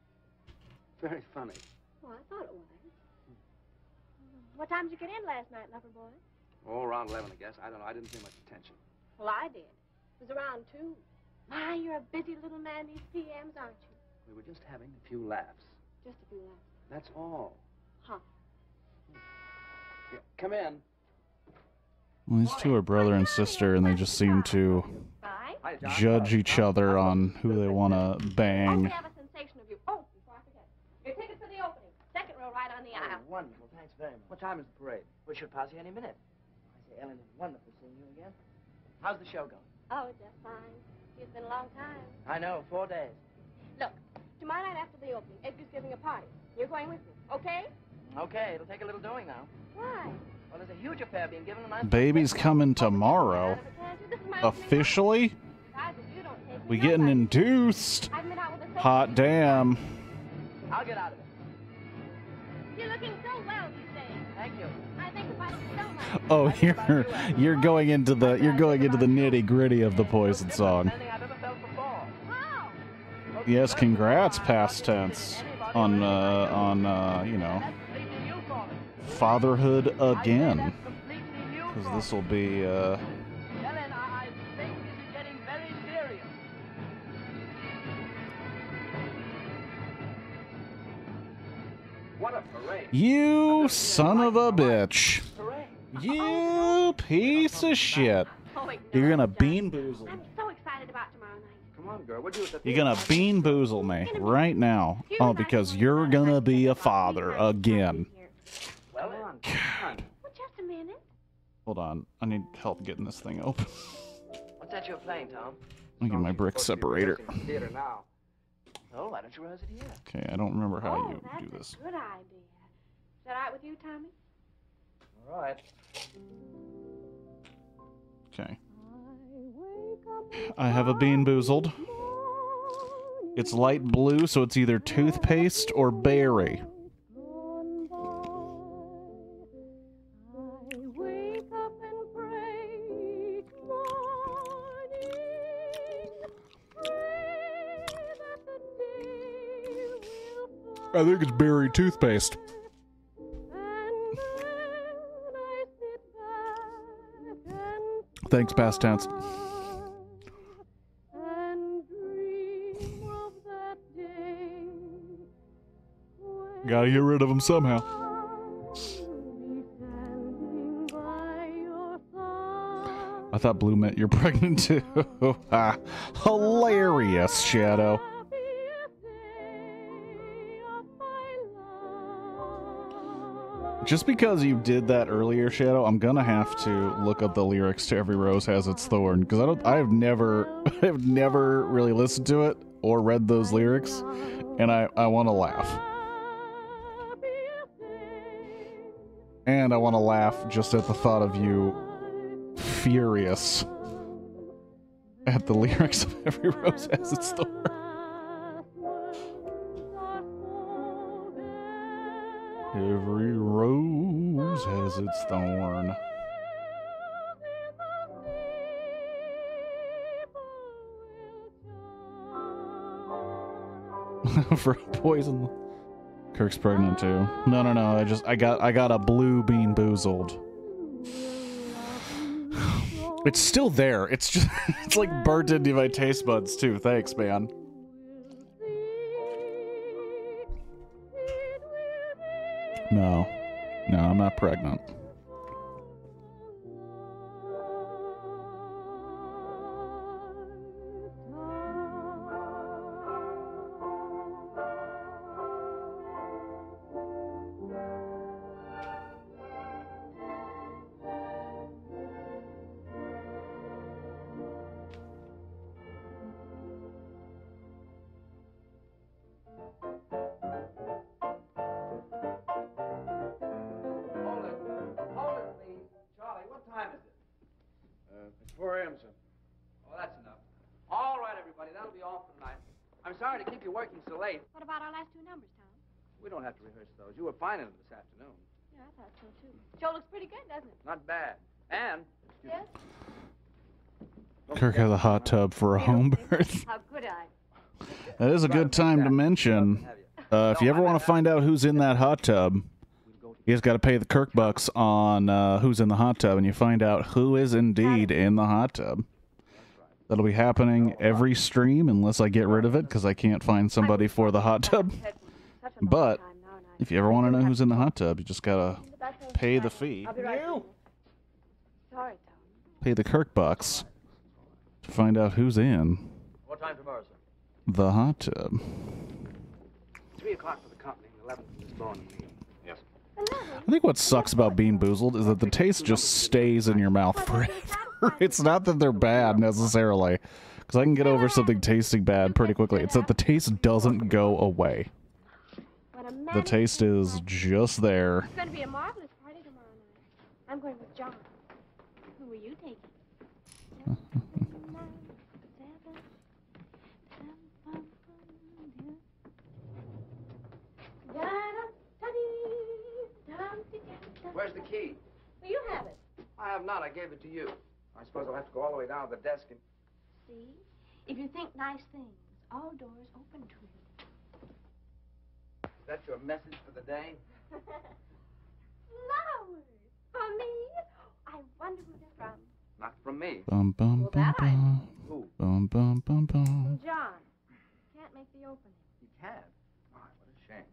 Very funny. Well, I thought it was. What time did you get in last night, lover boy? Oh, around 11, I guess. I don't know. I didn't pay much attention. Well, I did. It was around 2. My, you're a busy little man these PMs, aren't you? We were just having a few laughs. Just a few laughs. That's all. Huh. Yeah, come in. Well, these two are brother and sister, and they just seem to judge each other on who they want to bang. We have a sensation of you. Oh, before I forget. Your tickets for the opening. Second row right on the aisle. Wonderful. Thanks very much. What time is the parade? We should pass you any minute. I say, Ellen, it's wonderful seeing you again. How's the show going? Oh, just fine. It's been a long time. I know, 4 days. Look, tomorrow night after the opening, Edgar's giving a party. You're going with me, okay? Okay, it'll take a little doing now. Why? Well, there's a huge affair being given tonight. Baby's coming tomorrow. Officially? We getting induced. Hot damn. I'll get out of it. You're looking so well these days. Thank you. I think about it so much. Oh, you're going into the nitty gritty of the Poison song. Yes, congrats, past tense, on you know, fatherhood again, because this will be Ellen, I think this is getting very serious. What a parade. You son of a bitch. You piece of shit. You're gonna bean boozle. I'm so excited about tomorrow night. Come on, girl. We'll do it. You're gonna bean boozle me right now. Oh, because you're gonna be a father again. Well, on. God. Well, just a minute. Hold on. I need help getting this thing open. What's that you're playing, Tom? I'll get my brick separator. Theater now. Oh, why don't you rehearse it here? Okay, I don't remember how you that's do this. a good idea. Is that all right with you, Tommy? All right. Okay. I have a bean boozled. It's light blue, so it's either toothpaste or berry. I think it's berry toothpaste. Thanks, past tense. Gotta get rid of them somehow. I thought blue meant you're pregnant too. Hilarious, Shadow. Just because you did that earlier, Shadow, I'm gonna have to look up the lyrics to Every Rose Has Its Thorn, because I've never really listened to it or read those lyrics, and I want to laugh. And I want to laugh just at the thought of you furious at the lyrics of Every Rose Has Its Thorn. Every rose has its thorn. For poison. Kirk's pregnant too. No. I got a blue bean boozled. It's still there. It's just it's like burnt into my taste buds too. Thanks, man. No, I'm not pregnant. It's 4 a.m., sir. Oh, that's enough. All right, everybody, that'll be all for tonight. I'm sorry to keep you working so late. What about our last 2 numbers, Tom? We don't have to rehearse those. You were fine in them this afternoon. Yeah, I thought so, too. Joe looks pretty good, doesn't it? Not bad. And... Yes? Kirk has a hot tub for a home birth. How could I? That is a good time to mention. If you ever want to find out who's in that hot tub, you just got to pay the Kirk bucks on who's in the hot tub, and you find out who is indeed in the hot tub. That'll be happening every stream unless I get rid of it because I can't find somebody for the hot tub. But if you ever want to know who's in the hot tub, you just got to pay the fee. Sorry, Tom. Pay the Kirk bucks to find out who's in What time tomorrow, sir? the hot tub. 3 o'clock for the company, 11 for Miss Bowen and me. Yes. I think what sucks about Bean Boozled is that the taste just stays in your mouth forever. It's not that they're bad necessarily, because I can get over something tasting bad pretty quickly. It's that the taste doesn't go away. The taste is just there. It's going to be a marvelous party tomorrow night. I'm going with John. Who are you taking? Where's the key? Well, you have it. I have not. I gave it to you. I suppose I'll have to go all the way down to the desk and... See? If you think nice things, all doors open to you. Is that your message for the day? Flowers! For me? I wonder who they're from. Not from me. Bum bum Well, bum that I bum. Who? Bum bum bum bum. John. Can't make the opening. You can't. My, what a shame.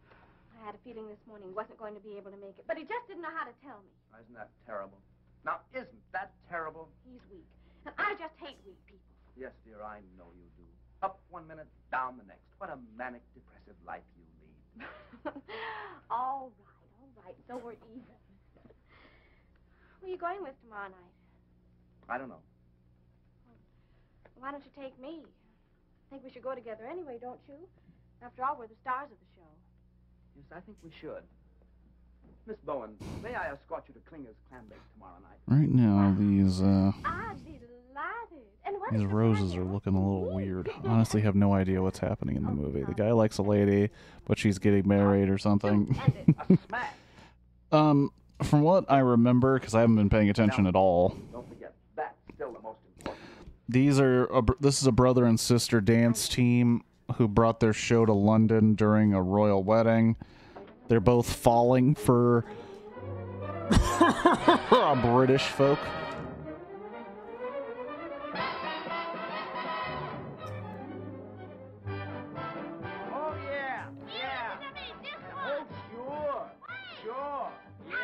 I had a feeling this morning he wasn't going to be able to make it, but he just didn't know how to tell me. Isn't that terrible? Now, isn't that terrible? He's weak. And I just hate weak people. Yes, dear, I know you do. Up 1 minute, down the next. What a manic, depressive life you lead. All right. So we're even. Who are you going with tomorrow night? I don't know. Why don't you take me? I think we should go together anyway, don't you? After all, we're the stars of the show. Yes, I think we should. Miss Bowen, may I escort you to Klinger's clam bake tomorrow night? Right now, these I'd be delighted. And what these is the roses plan? are looking a little weird. Honestly, have no idea what's happening in the movie. The guy likes a lady, but she's getting married or something. From what I remember, because I haven't been paying attention at all, Don't forget, that's still the most important. this is a brother and sister dance team who brought their show to London during a royal wedding. They're both falling for British folk. Oh, yeah. Oh, sure. Yeah.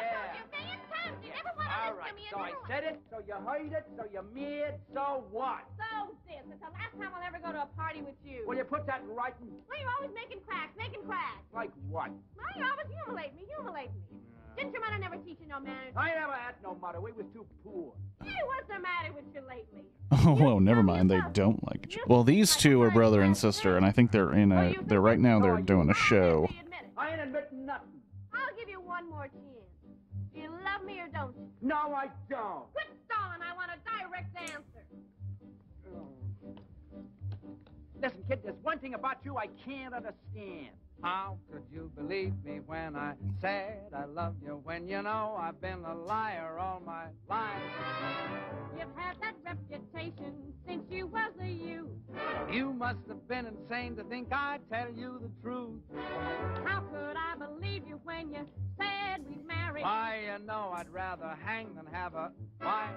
All right, so I said it, so you heard it, so you mad, so what? So, sis, it's the last time I'll ever go to a party with you. Will you put that in writing? Well, you're always making cracks. Like what? Well, you always humiliate me. Didn't your mother never teach you no manners? I never had no mother. We was too poor. Hey, what's the matter with you lately? Oh, whoa, never mind. They don't like each other. Well, these two are brother and sister, and I think they're in a. They're right now. They're doing a show. I ain't admitting nothing. I'll give you one more chance. Do you love me or don't you? No, I don't. Quit stalling. I want a direct answer. Listen, kid, there's one thing about you I can't understand. How could you believe me when I said I love you, when you know I've been a liar all my life? You've had that reputation since you was a youth. You must have been insane to think I'd tell you the truth. How could I believe you when you said we'd marry? Why, you know I'd rather hang than have a wife.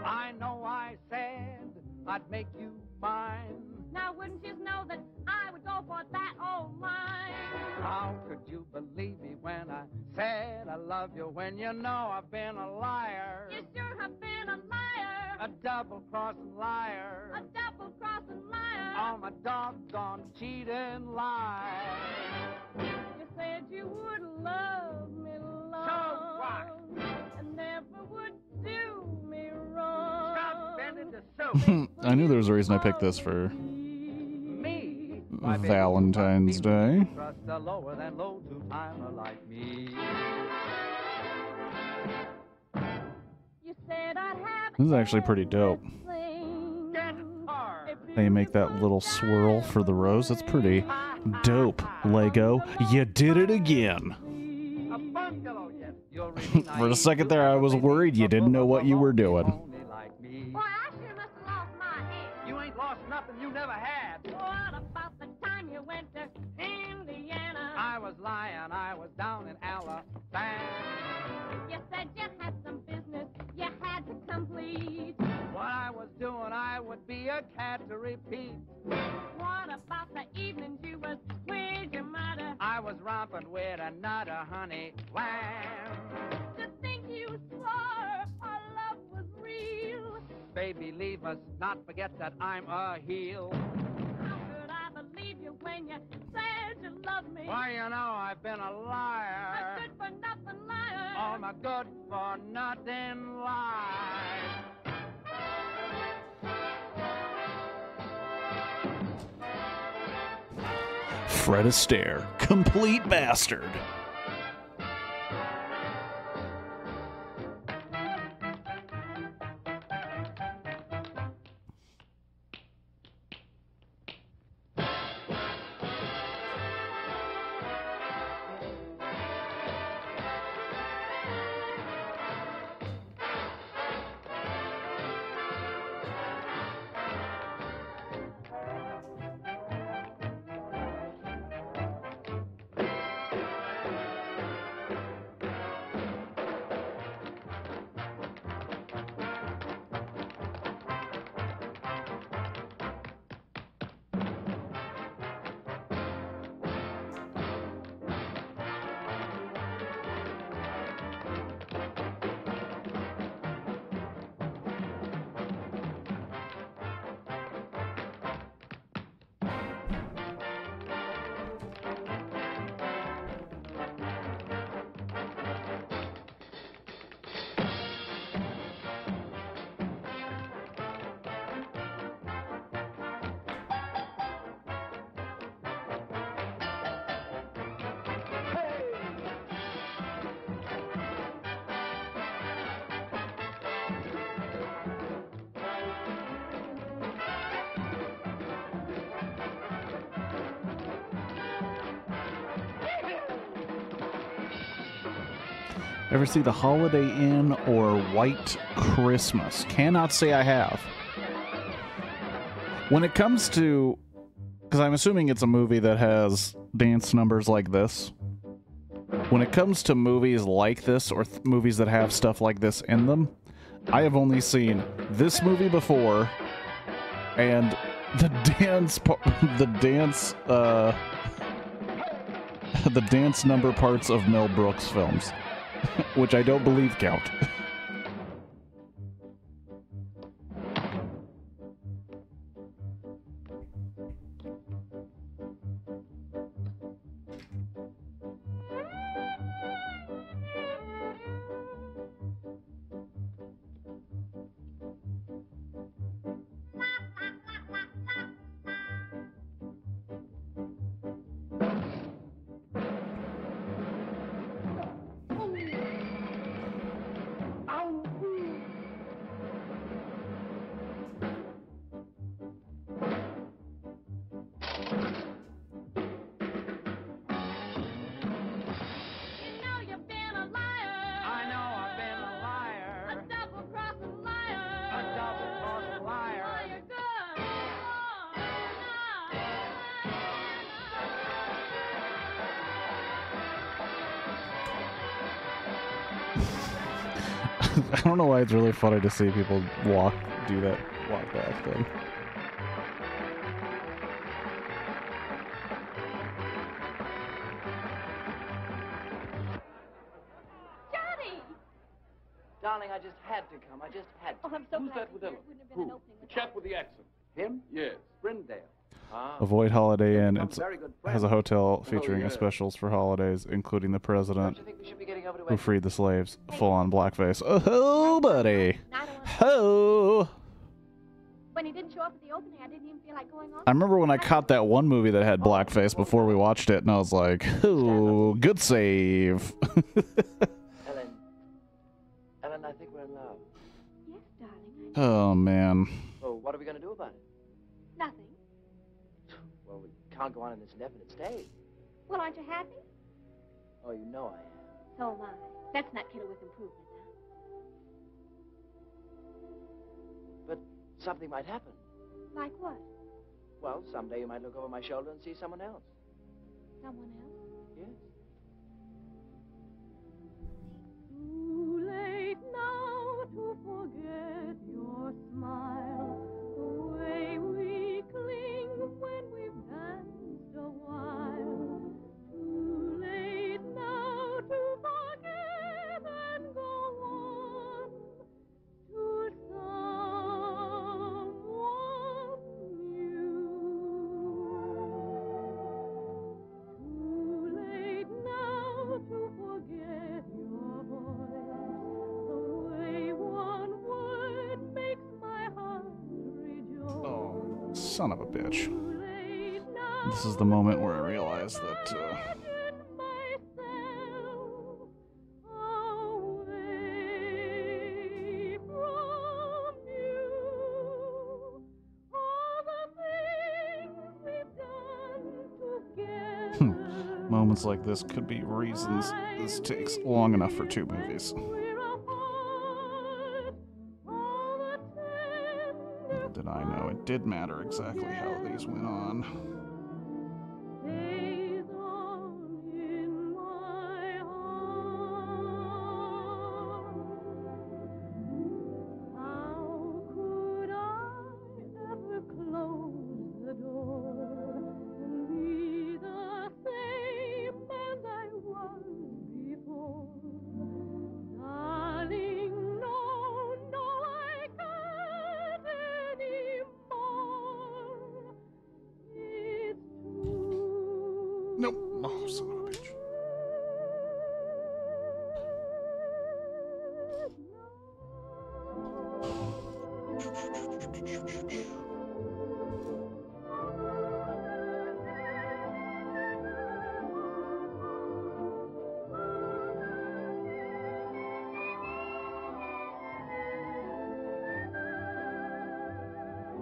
I know I said I'd make you mine. Now, wouldn't you know that I would go for that old line? How could you believe me when I said I love you, when you know I've been a liar? You sure have been a liar. A double-crossing liar. A double-crossing liar. Oh, my doggone cheating lie. You said you would love me long. So what? And never would do me wrong. Stop bending the soup. I knew there was a reason I picked this for Me? Valentine's Day. Trust a lower than low two-timer like me. You said I'd have This is actually pretty dope. Get hard. They make that little swirl for the rose. That's pretty dope, Lego. You did it again. A bungalow, yes. You're really For a second there, I was worried you didn't know what you were doing. only like me. Boy, I sure must have lost down in Alabama. You said you had some business you had to complete. What I was doing, I would be a cat to repeat. What about the evenings you was with your mother? I was romping with another honey lamb. To think you swore our love was real. Baby, leave us, not forget that I'm a heel. How could I believe you when you said you loved me? Why, you know, I've been a liar. A good-for-nothing liar. Oh, my good-for-nothing liar. Fred Astaire, complete bastard. Ever see The Holiday Inn or White Christmas? Cannot say I have. When it comes to... because I'm assuming it's a movie that has dance numbers like this. When it comes to movies like this, or movies that have stuff like this in them, I have only seen this movie before, and the dance number parts of Mel Brooks films. Which I don't believe count. I don't know why it's really funny to see people do that walk back thing. Johnny! Darling, I just had to come. I just had to. Oh, I'm so Who's glad that with to hear Ellen? it. Wouldn't have been Who? an opening The without chap with the accent. Him? Yes. Brindale. Ah. Avoid Holiday Inn. It's Very good has a hotel featuring yeah. specials for holidays, including the president Don't you think we should be getting over to who freed the slaves. Full-on blackface. Oh, buddy. I don't want to. Ho! When he didn't show up at the opening, I didn't even feel like going on. I remember when I caught that one movie that had blackface before we watched it, and I was like, "Ooh, good save." Ellen, I think we're in love. Yes, darling. Oh man. So what are we going to do about it? Nothing. Well, we can't go on in this indefinite state. Well, aren't you happy? Oh, you know I am. So am I. Let's not kid her with improvement But something might happen. now. Like what? Well, someday you might look over my shoulder and see someone else. Someone else? Yes. son of a bitch. This is the moment where I realize that, moments like this could be reasons this takes long enough for 2 movies. Little did I know it did matter exactly how these went on. Nope. Oh, son of a bitch.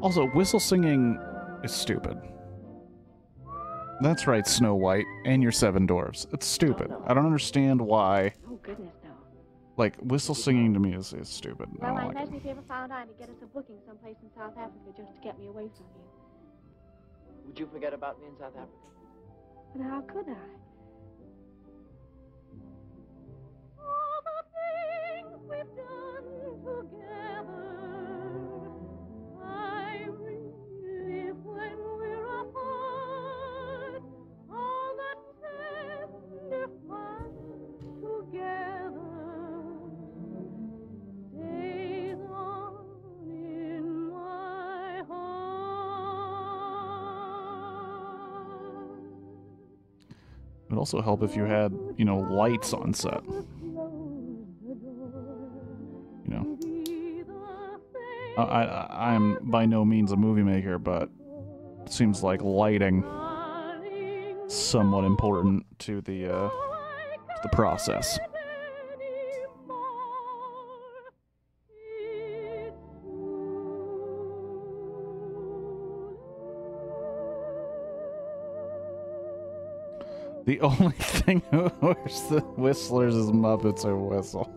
Also, whistle singing is stupid. That's right, Snow White and your 7 dwarves. It's stupid. I don't understand why. Oh, goodness, no. Like, whistle singing to me is stupid. I Well, don't I'd like ask it. me if you ever found out to get us a booking someplace in South Africa just to get me away from you. Would you forget about me in South Africa? But how could I? It would also help if you had, you know, lights on set. You know. I am by no means a movie maker, but it seems like lighting somewhat important to the process. The only thing who wears the Whistlers is Muppets or Whistle.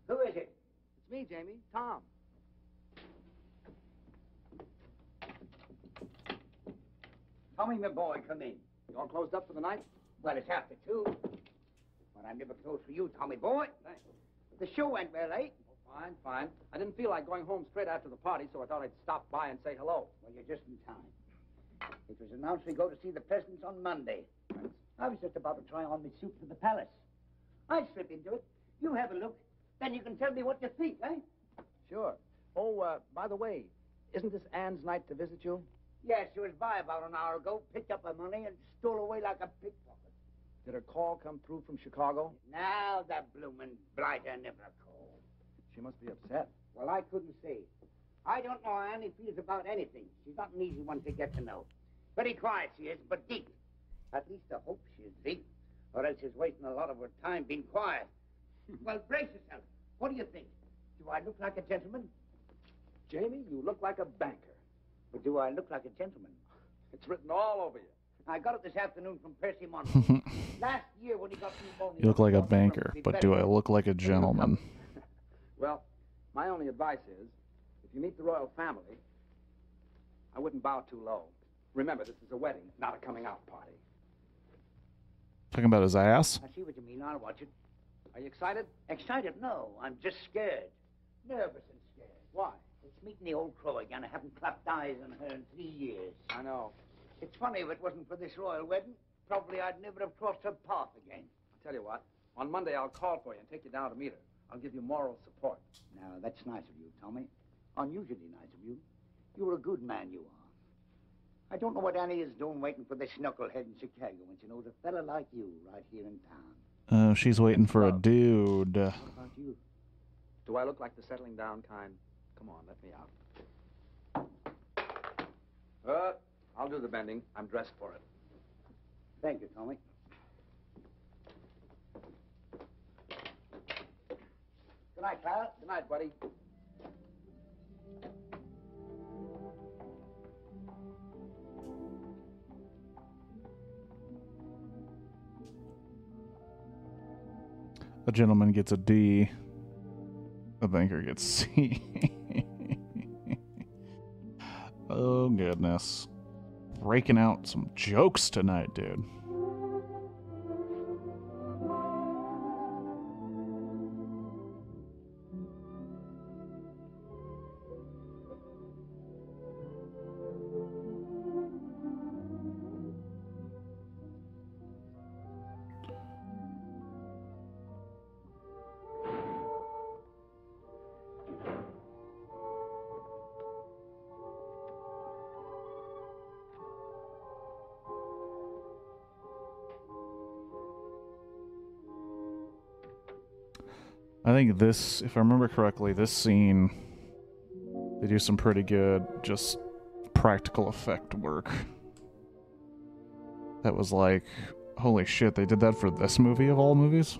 Who is it? It's me, Jamie. Tom. Tommy, my boy, come in. You all closed up for the night? Well, it's after 2. But I'm never close for you, Tommy boy. Thanks. The show went well, eh? Oh, fine, fine. I didn't feel like going home straight after the party, so I thought I'd stop by and say hello. Well, you're just in time. It was announced we go to see the presidents on Monday. I was just about to try on my suit for the palace. I'll slip into it. You have a look. Then you can tell me what you think, eh? Sure. Oh, by the way, isn't this Anne's night to visit you? Yes, she was by about an hour ago, picked up her money, and stole away like a pickpocket. Did her call come through from Chicago? Now the bloomin' blighter never called. She must be upset. Well, I couldn't say. I don't know how Annie feels about anything. She's not an easy one to get to know. Very quiet she is, but deep. At least I hope she is deep, or else she's wasting a lot of her time being quiet. Well, brace yourself. What do you think? Do I look like a gentleman? Jamie, you look like a banker. But do I look like a gentleman? It's written all over you. I got it this afternoon from Percy Monroe. Last year when he got me You look like a banker, but do I look like a gentleman? Well, my only advice is, if you meet the royal family, I wouldn't bow too low. Remember, this is a wedding, not a coming-out party. Talking about his ass? I see what you mean. I'll watch it. Are you excited? Excited? No. I'm just scared. Nervous and scared. Why? It's meeting the old crow again. I haven't clapped eyes on her in 3 years. I know. It's funny, if it wasn't for this royal wedding, probably I'd never have crossed her path again. I'll tell you what. On Monday, I'll call for you and take you down to meet her. I'll give you moral support. Now, that's nice of you, Tommy. Unusually nice of you. You're a good man, you are. I don't know what Annie is doing waiting for the knucklehead in Chicago when she knows a fella like you right here in town. Oh, she's waiting for a dude. What about you? Do I look like the settling down kind? Come on, let me out. I'll do the bending. I'm dressed for it. Thank you, Tommy. Good night, pal. Good night, buddy. A gentleman gets a D. A banker gets C. Oh, goodness. Breaking out some jokes tonight, dude. I think this, if I remember correctly, this scene, they do some pretty good, just practical effect work. That was like, holy shit, they did that for this movie of all movies?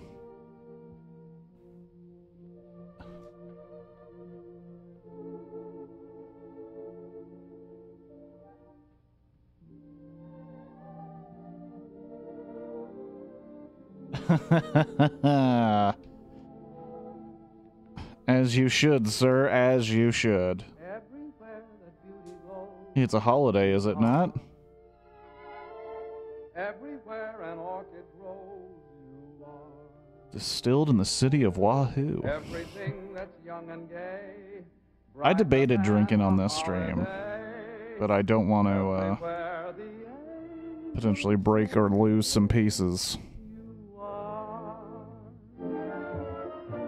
As you should, sir, as you should. It's a holiday, is it not? Everywhere an orchid grows, you are. Distilled in the city of Wahoo. Everything that's young and gay. I debated drinking on this stream, but I don't want to potentially break or lose some pieces.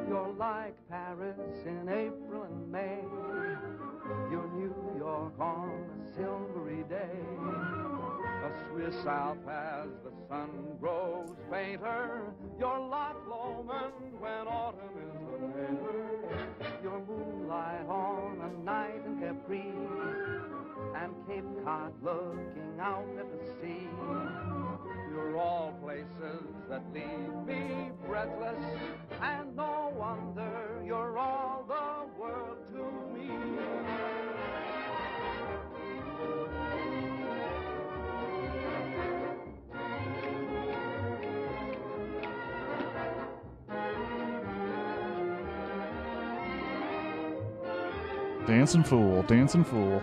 You're like Paris in April and May. You're New York on a silvery day. A Swiss Alp as the sun grows fainter. You're Loch Lomond when autumn is later. You're moonlight on a night in Capri, and Cape Cod looking out at the sea. You're all places that leave me breathless, and no wonder you're all the world to me. Dancing fool, dancing fool.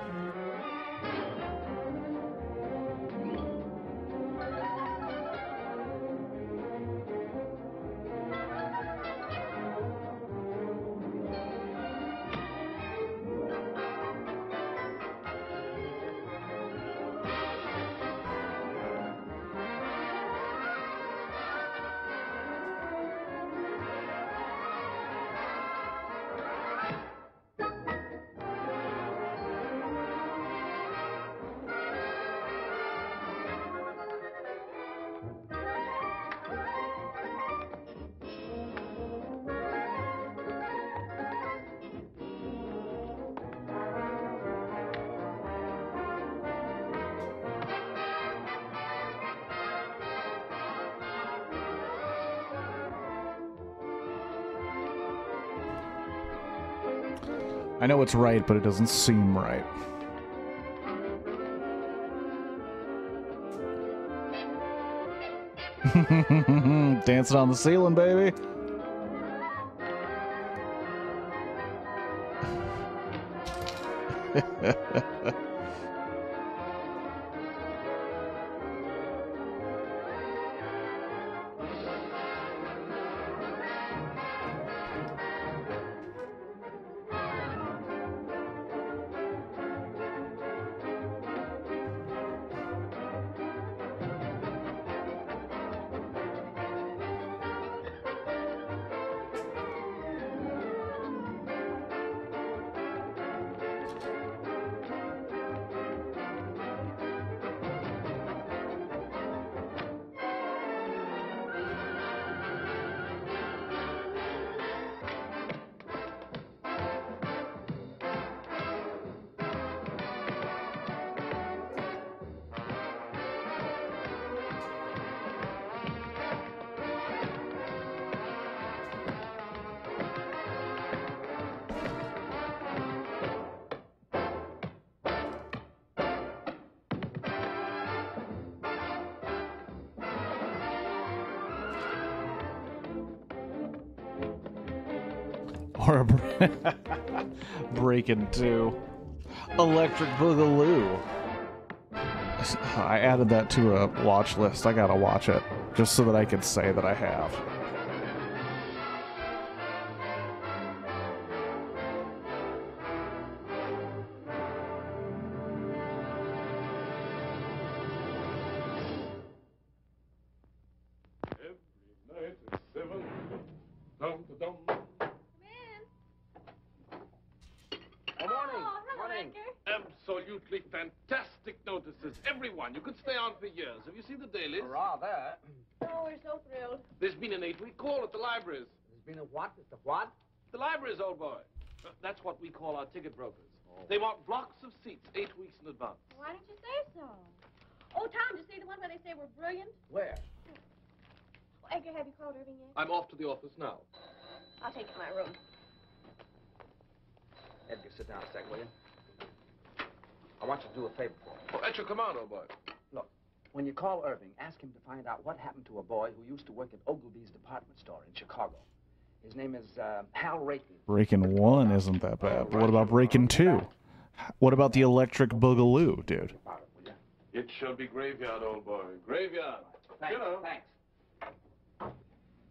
I know it's right, but it doesn't seem right. Dancing on the ceiling, baby. Or a Breakin' 2. Electric Boogaloo. I added that to a watch list. I gotta watch it, just so that I can say that I have. Absolutely fantastic notices. Everyone. You could stay on for years. Have you seen the dailies? Rather. Oh, we're so thrilled. There's been an 8-week call at the libraries. There's been a what? Mr. What? The libraries, old boy. That's what we call our ticket brokers. Oh. They want blocks of seats 8 weeks in advance. Why didn't you say so? Oh, Tom, did you see the one where they say we're brilliant? Where? Well, Edgar, have you called Irving yet? I'm off to the office now. I'll take you to my room. Edgar, sit down a sec, will you? I want you to do a favor for me. Oh, at your command, old boy. Look, when you call Irving, ask him to find out what happened to a boy who used to work at Ogilvy's department store in Chicago. His name is Hal Rayton. Breakin' 1 isn't that bad, but what about Breakin' 2? What about the Electric Boogaloo, dude? It shall be graveyard, old boy. Graveyard. Thanks. You know. Thanks.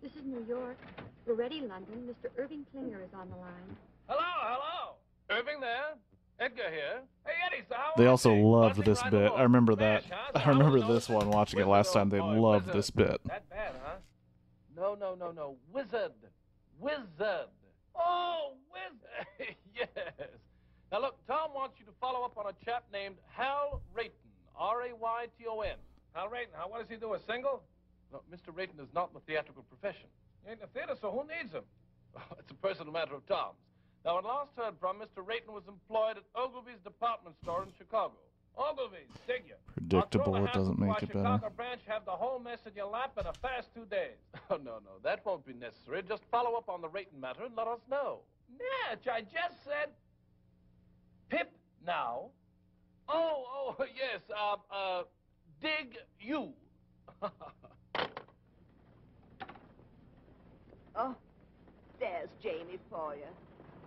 This is New York. We're ready, London. Mr. Irving Klinger is on the line. Hello. Irving there. Edgar here. Hey, Eddie, so how They are also you? loved Buzzing this right bit. along. I remember that. Smash, huh? I remember So this one watching it last time. They Wizard, loved wizard. this bit. That bad, huh? No. Wizard. Oh, wizard. Yes. Now, look, Tom wants you to follow up on a chap named Hal Rayton. R-A-Y-T-O-N. Hal Rayton, huh? What does he do, a single? No, Mr. Rayton is not in the theatrical profession. He ain't in the theater, so who needs him? It's a personal matter of Tom's. Now, when last heard from, Mr. Rayton was employed at Ogilvy's department store in Chicago. Ogilvy's, dig you. Predictable, October it doesn't make it better. Chicago branch have the whole mess in your lap in a fast 2 days. Oh, no, that won't be necessary. Just follow up on the Rayton matter and let us know. Natch, I just said Pip now. Oh, yes, dig you. Oh, there's Jamie for you.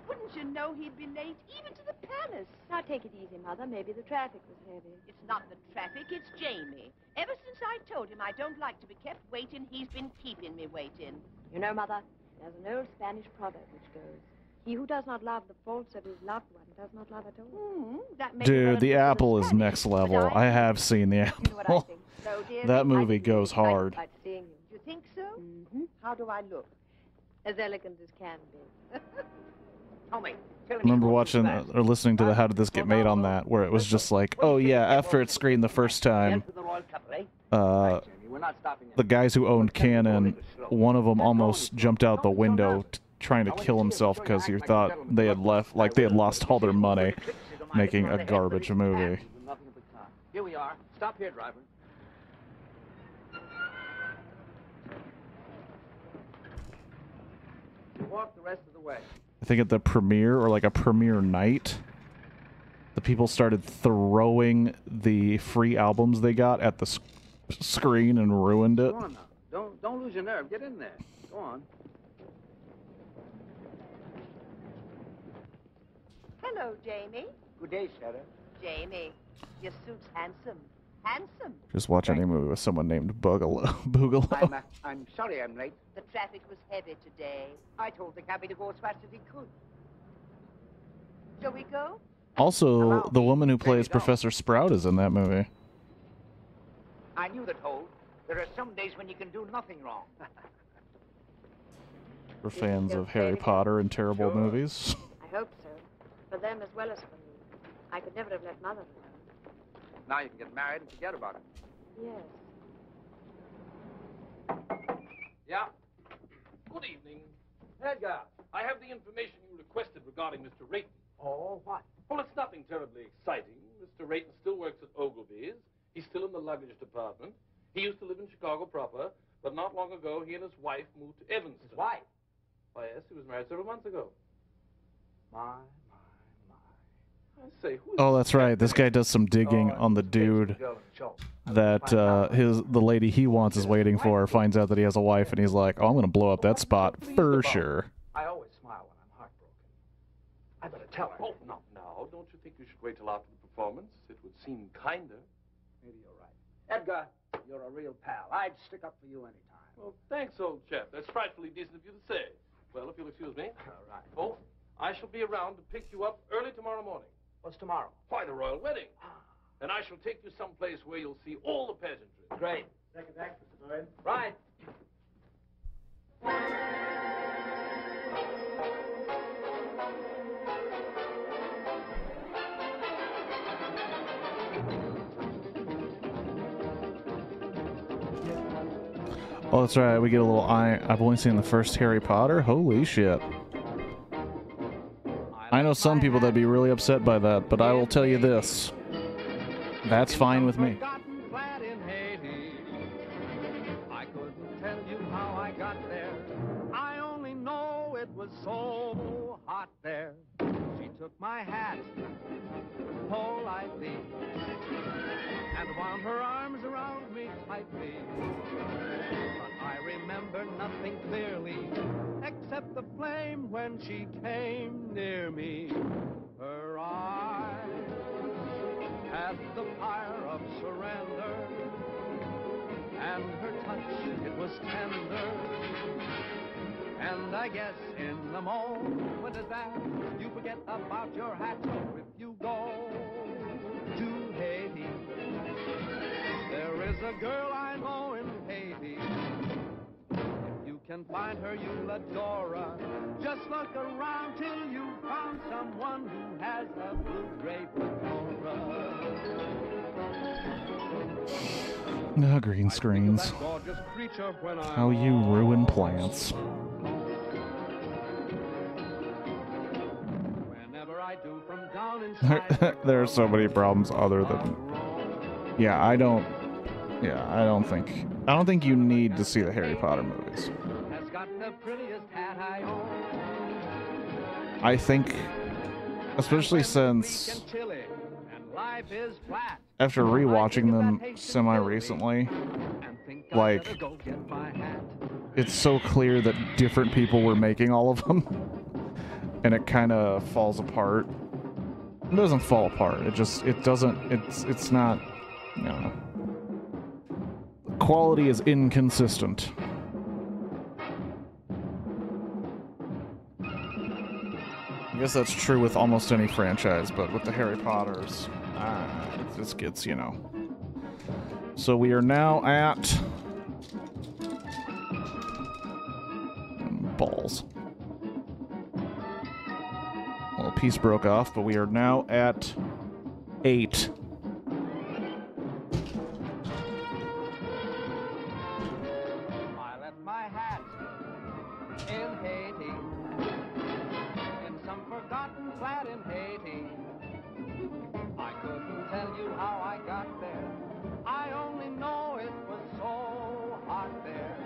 Wouldn't you know he'd be late, even to the palace? Now, take it easy, Mother. Maybe the traffic was heavy. It's not the traffic, it's Jamie. Ever since I told him I don't like to be kept waiting, he's been keeping me waiting. You know, Mother, there's an old Spanish proverb which goes, he who does not love the faults of his loved one does not love at all. That may be well Dude, the understood apple as is Spanish, next but level. I have seen the You know what I apple. think? So, dear, That I movie think you'll be goes excited hard. about seeing you. You think so? Mm-hmm. How do I look? As elegant as can be. Tommy, I remember watching or listening to the How Did This Get Made on that, where it was just like, oh yeah, after it screened the first time, the guys who owned Canon, one of them almost jumped out the window trying to kill himself because he thought they had lost all their money making a garbage movie. Here we are. Stop here, driver. Walk the rest of the way. I think at the premiere, or like a premiere night, the people started throwing the free albums they got at the screen and ruined it. Go on now. Don't lose your nerve. Get in there. Go on. Hello, Jamie. Good day, Sarah. Jamie, your suit's handsome. Handsome. Just watch any movie with someone named Boogaloo. I'm sorry I'm late. The traffic was heavy today. I told the cabby to go as fast as he could. Shall we go? Also, the woman who plays Professor Sprout is in that movie. I knew that, Holt. There are some days when you can do nothing wrong. We're fans of Harry Potter and terrible movies. I hope so. For them as well as for me. I could never have let Mother alone. Now you can get married and forget about it. Yes. Yeah? Good evening. Edgar, I have the information you requested regarding Mr. Rayton. Oh, what? Well, it's nothing terribly exciting. Mr. Rayton still works at Ogilvy's. He's still in the luggage department. He used to live in Chicago proper, but not long ago, he and his wife moved to Evanston. His wife? Why, yes, he was married several months ago. My. I say, who's Oh, that's right. This guy does some digging on the dude that the lady he wants is waiting for. Finds out that he has a wife, and he's like, "Oh, I'm gonna blow up that spot for sure." I always smile when I'm heartbroken. I better tell her. Oh, not now. Don't you think you should wait till after the performance? It would seem kinder. Maybe you're right. Edgar, you're a real pal. I'd stick up for you anytime. Well, thanks, old chap. That's frightfully decent of you to say. Well, if you'll excuse me. All right. Oh, I shall be around to pick you up early tomorrow morning. What's tomorrow? Why, the royal wedding. And I shall take you someplace where you'll see all the pageantry. Great. Second act, Mr. Boyd. Right. Oh, that's right. We get a little I've only seen the first Harry Potter. Holy shit. I know some people that'd be really upset by that, but I will tell you this. That's fine with me. I couldn't tell you how I got there. I only know it was so hot there. She took my hat politely and wound her arms around me tightly. But I remember nothing clearly except the flame when she came near me. Her eyes had the fire of surrender, and her touch, it was tender. And I guess in the moment of that, you forget about your hat. So if you go to Haiti, there is a girl I know in Haiti. If you can find her, you'll adore her. Just look around till you found someone who has a blue-gray fedora. Green screens. How you ruin plants. There are so many problems other than... I don't think you need to see the Harry Potter movies. I think, especially since after rewatching them semi-recently, like, it's so clear that different people were making all of them, and it kind of falls apart. It doesn't fall apart. It's not, you know. Quality is inconsistent. I guess that's true with almost any franchise, but with the Harry Potters, it just gets, you know. So we are now at... balls. Well, a piece broke off, but we are now at 8. I left my hat in Haiti, in some forgotten flat in Haiti. I couldn't tell you how I got there. I only know it was so hot there.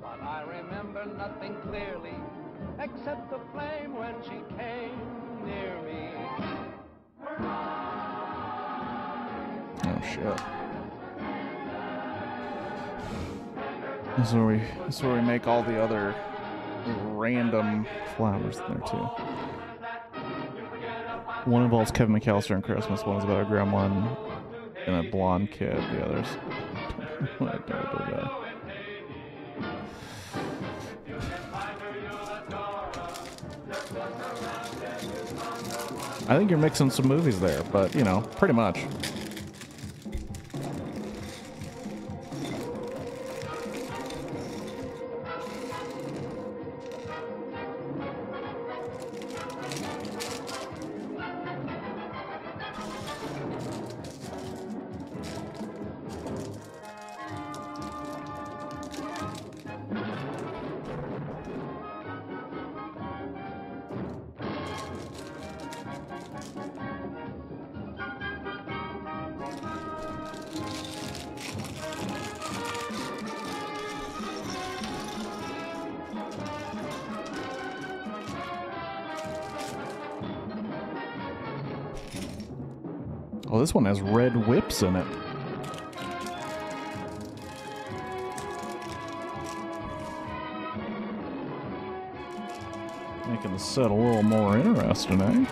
But I remember nothing clearly except the flame when she came near me. Oh shit. This is where we make all the other random flowers in there too. One involves Kevin McAllister and Christmas, one is about a gremlin and a blonde kid, the others. What a terrible guy. I think you're mixing some movies there, but, you know, pretty much. Oh, this one has red whips in it. the set a little more interesting, eh?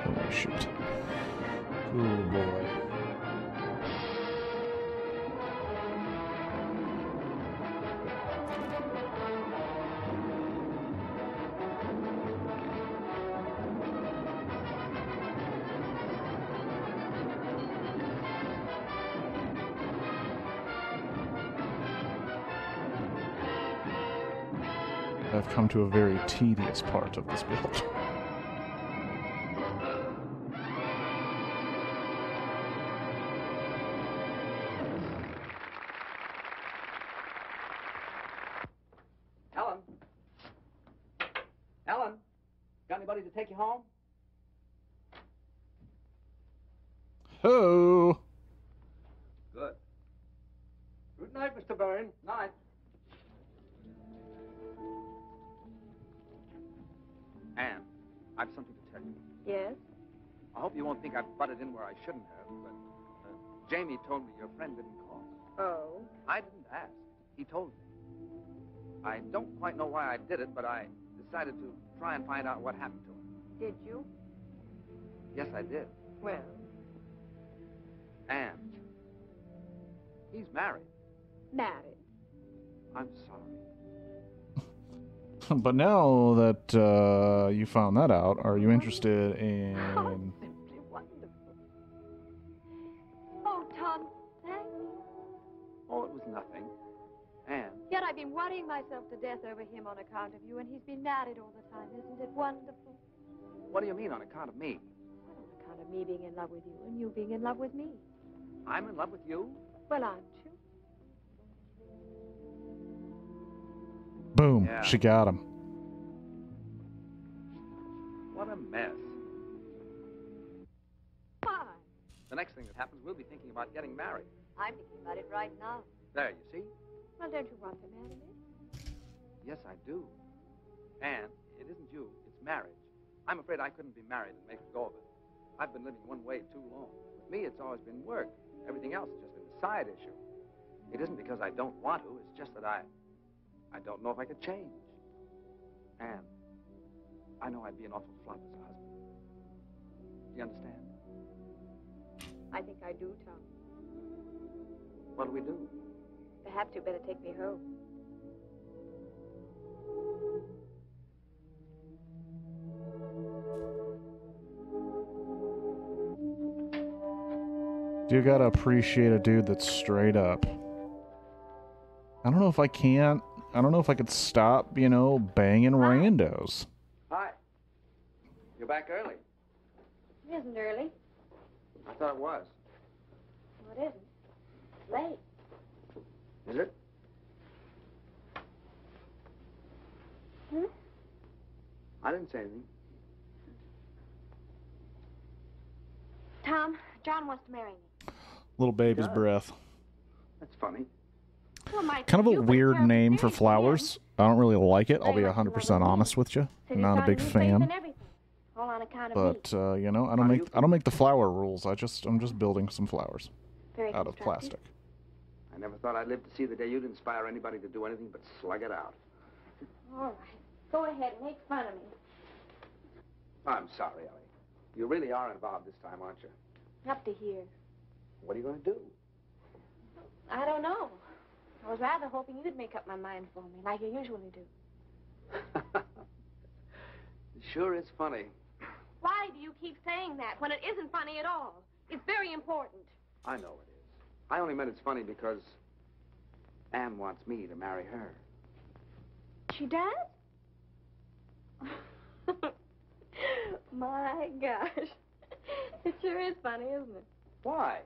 Oh, shoot. Oh, boy. I've come to a very tedious part of this build. Ellen? Ellen? Got anybody to take you home? Ho! Good. Good night, Mr. Byrne. Night. Anne, I've something to tell you. Yes? I hope you won't think I've butted in where I shouldn't have, but Jamie told me your friend didn't call. Oh? I didn't ask. He told me. I don't quite know why I did it, but I decided to try and find out what happened to him. Did you? Yes, I did. Well? Anne, he's married. Married? I'm sorry. But now that you found that out, are you interested in... How simply wonderful. Oh, Tom, thank you. Oh, it was nothing. Anne. Yet I've been worrying myself to death over him on account of you, and he's been married all the time. Isn't it wonderful? What do you mean on account of me? Well, on account of me being in love with you and you being in love with me. I'm in love with you? Well, aren't you? Boom, Yeah. she got him. What a mess. Why? The next thing that happens, we'll be thinking about getting married. I'm thinking about it right now. There, you see? Well, don't you want to marry me? Yes, I do. Anne, it isn't you, it's marriage. I'm afraid I couldn't be married and make a go of it. I've been living one way too long. With me, it's always been work. Everything else has just been a side issue. It isn't because I don't want to, it's just that I don't know if I could change. Anne, I know I'd be an awful flop as a husband. Do you understand? I think I do, Tom. What do we do? Perhaps you'd better take me home. You gotta appreciate a dude that's straight up. I don't know if I can't. I don't know if I could stop, you know, banging randos. Hi. You're back early. It isn't early. I thought it was. No, it isn't. It's late. Is it? Hmm? I didn't say anything. Tom, John wants to marry me. Little baby's does. breath. That's funny. Well, Mike, Kind of a you put weird terrible name for experience flowers. I don't really like it. I'll be Very much 100% more than honest with you. Said I'm he's not a got big new faith fan. and everything, all on account of But me. you know, I don't make the flower rules. I'm just building some flowers Very out of constructive. plastic. I never thought I'd live to see the day you'd inspire anybody to do anything but slug it out. All right. Go ahead and make fun of me. I'm sorry, Ellie. You really are involved this time, aren't you? Up to here. What are you going to do? I don't know. I was rather hoping you'd make up my mind for me, like you usually do. It sure is funny. Why do you keep saying that when it isn't funny at all? It's very important. I know it is. I only meant it's funny because Anne wants me to marry her. She does? My gosh. It sure is funny, isn't it? Why?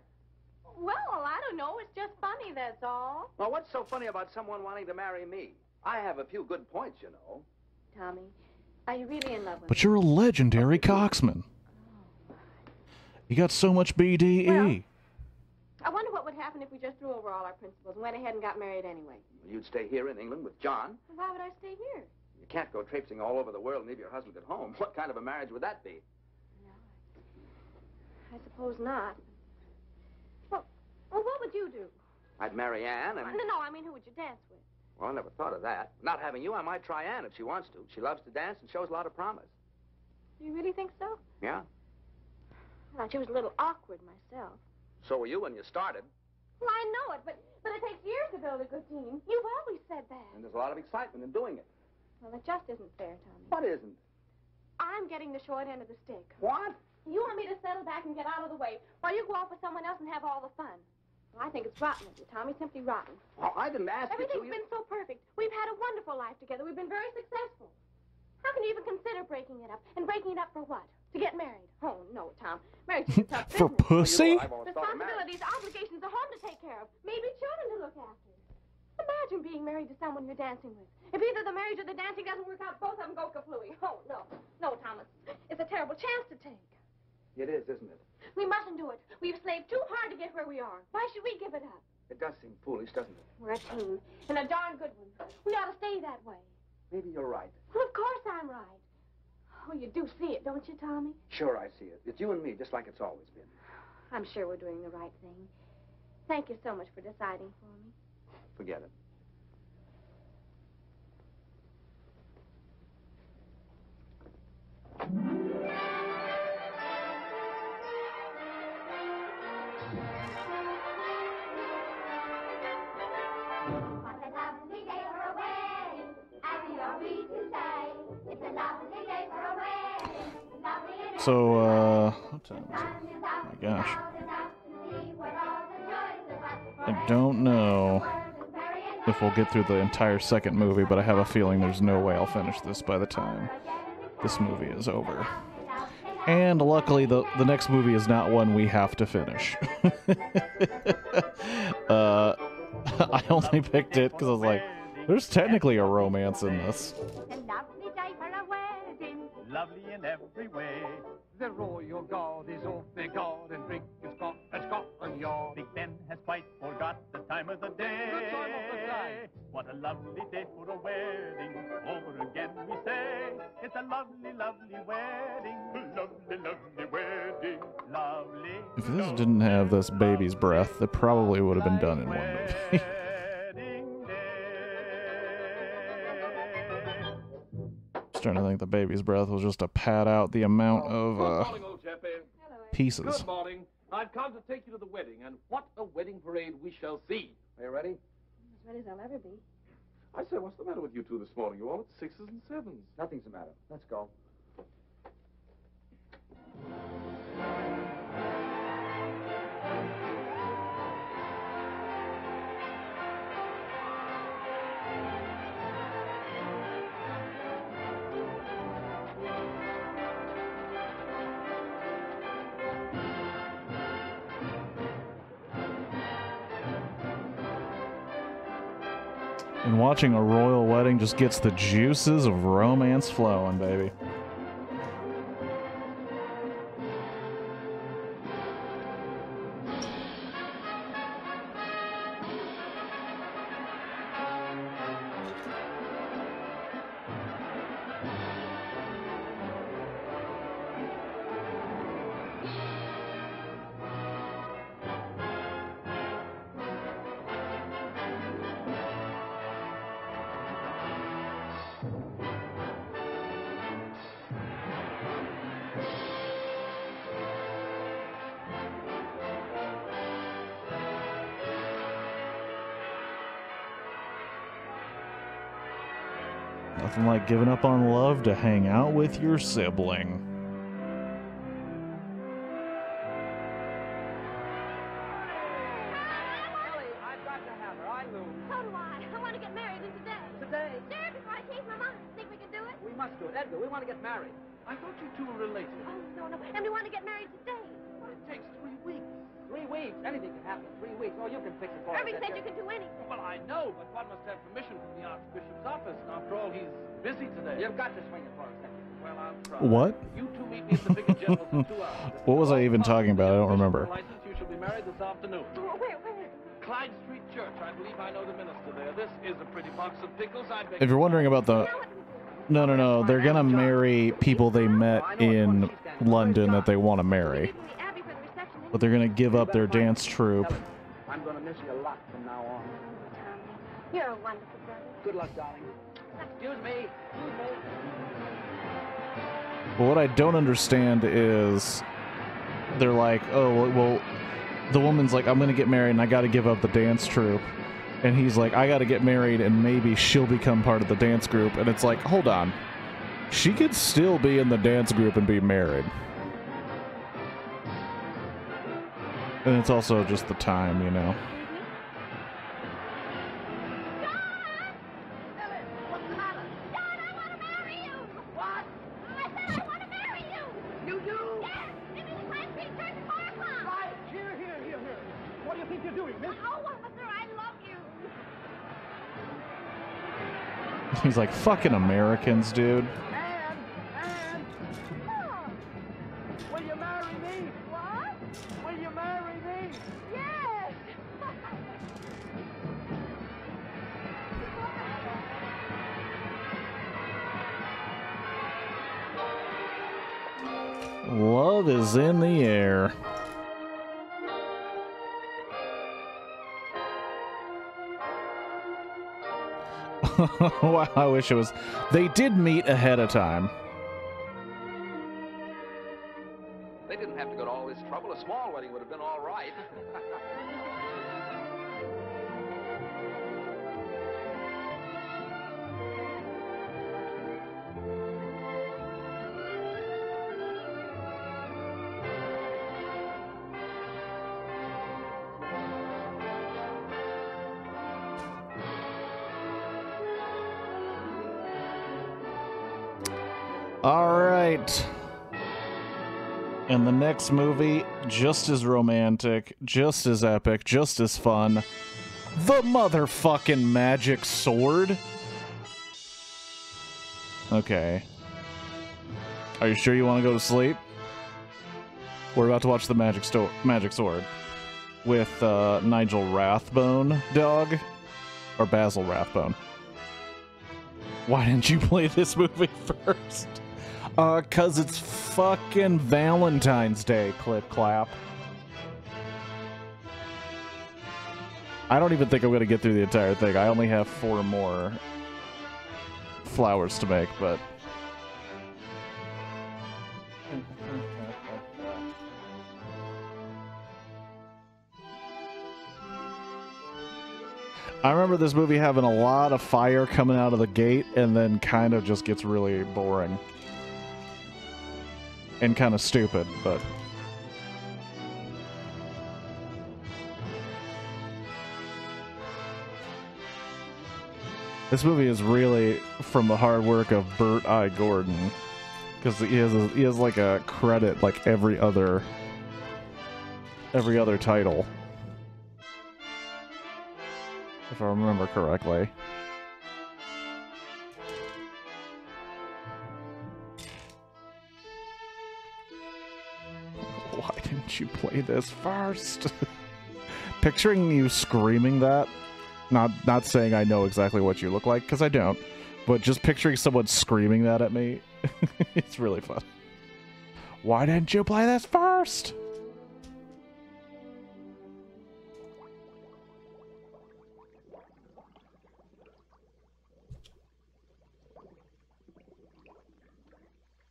Well, I don't know. It's just funny, that's all. Well, what's so funny about someone wanting to marry me? I have a few good points, you know. Tommy, are you really in love with But you're a legendary coxman. You got so much BDE. Well, I wonder what would happen if we just threw over all our principles and went ahead and got married anyway. You'd stay here in England with John. Why would I stay here? You can't go traipsing all over the world and leave your husband at home. What kind of a marriage would that be? I suppose not. Well, what would you do? I'd marry Anne and... No, I mean, who would you dance with? Well, I never thought of that. Not having you, I might try Anne if she wants to. She loves to dance and shows a lot of promise. You really think so? Yeah. I thought she was a little awkward myself. So were you when you started. Well, I know it, but it takes years to build a good team. You've always said that. And there's a lot of excitement in doing it. Well, it just isn't fair, Tommy. What isn't? I'm getting the short end of the stick. What? You want me to settle back and get out of the way while you go off with someone else and have all the fun. Well, I think it's rotten of you, Tommy, simply rotten. Well, I didn't ask you to. Everything's been so perfect. We've had a wonderful life together. We've been very successful. How can you even consider breaking it up? And breaking it up for what? To get married? Oh, no, Tom. Marriage is a tough For business. pussy? Responsibilities, obligations, a home to take care of, maybe children to look after. Imagine being married to someone you're dancing with. If either the marriage or the dancing doesn't work out, both of them go kaflooey. Oh, no. No, Thomas. It's a terrible chance to take. It is, isn't it? We mustn't do it. We've slaved too hard to get where we are. Why should we give it up? It does seem foolish, doesn't it? We're a team, and a darn good one. We ought to stay that way. Maybe you're right. Well, of course I'm right. Oh, you do see it, don't you, Tommy? Sure, I see it. It's you and me, just like it's always been. I'm sure we're doing the right thing. Thank you so much for deciding for me. Forget it. What a lovely day for a wedding. Happy are we to say. It's a lovely day for a wedding. Lovely and So, what time is it? Oh my gosh. I don't know if we'll get through the entire second movie, but I have a feeling there's no way I'll finish this by the time this movie is over. And luckily, the next movie is not one we have to finish. I only picked it because I was like, there's technically a romance in this. a lovely day for a wedding. Lovely in every way. The royal guard is off their guard and drink is Scotland Yard. Big Ben has quite forgot the time of the day. The time of the day. What a lovely day for a wedding. Over again we say, it's a lovely, lovely wedding. Lovely, lovely wedding. Lovely. If this didn't have this baby's breath, it probably would have been done in one movie. I was trying to think the baby's breath was just to pad out the amount of Good morning, old chappie. pieces. Good morning. I've come to take you to the wedding, and what a wedding parade we shall see. Are you ready? As ready as I'll ever be. I say, what's the matter with you two this morning? You're all at sixes and sevens. Nothing's the matter. Let's go. And watching a royal wedding just gets the juices of romance flowing, baby. Nothing like giving up on love to hang out with your sibling. I, Lou. So do I. I want to get married today. Today? Sure, before I change my mind. Think we can do it? We must do it. Edgar, we want to get married. I thought you two were related. Oh, no. And we want to get married today. Well, it takes 3 weeks. 3 weeks? Anything can happen in 3 weeks. Oh, you can fix it for us. Irving said Edgar. you can do anything. Well, I know, but one must have permission from the Archbishop's office. After all, he's busy today. You've got to swing it for us, Edgar. Well, I'll try. What? You two meet me at the Vicar General's in 2 hours. What was I even talking about? I don't remember. License, you shall be married this afternoon. Where? Clyde Street Church. I believe I know the minister there. This is a pretty box of pickles. I beg. If you're wondering about the... No. They're gonna marry people they met in London that they want to marry. But they're gonna give up their dance troupe. I'm going to miss you a lot from now on. You're a wonderful brother. Good luck, darling. Excuse me. But what I don't understand is they're like, oh, well, the woman's like, I'm gonna get married and I gotta give up the dance troupe. And he's like, I gotta get married and maybe she'll become part of the dance group. And it's like, hold on. She could still be in the dance group and be married. And it's also just the time, you know. He's like, fucking Americans, dude. Will you marry me? What? Will you marry me? Yes. Love is in the air. Wow, I wish it was. They did meet ahead of time. They didn't have to go to all this trouble. A small wedding would have been all right. All right. And the next movie, just as romantic, just as epic, just as fun. The motherfucking magic sword. Okay. Are you sure you want to go to sleep? We're about to watch the magic sword with Nigel Rathbone, dog, or Basil Rathbone. Why didn't you play this movie first? 'Cause it's fucking Valentine's Day, clip clap. I don't even think I'm gonna get through the entire thing. I only have 4 more flowers to make, but... I remember this movie having a lot of fire coming out of the gate and then kind of just gets really boring. And kind of stupid, but... This movie is really from the hard work of Burt I. Gordon. Because he has like a credit like every other title. If I remember correctly. Why didn't you play this first? Picturing you screaming that, not saying I know exactly what you look like, because I don't, but just picturing someone screaming that at me, it's really fun. Why didn't you play this first?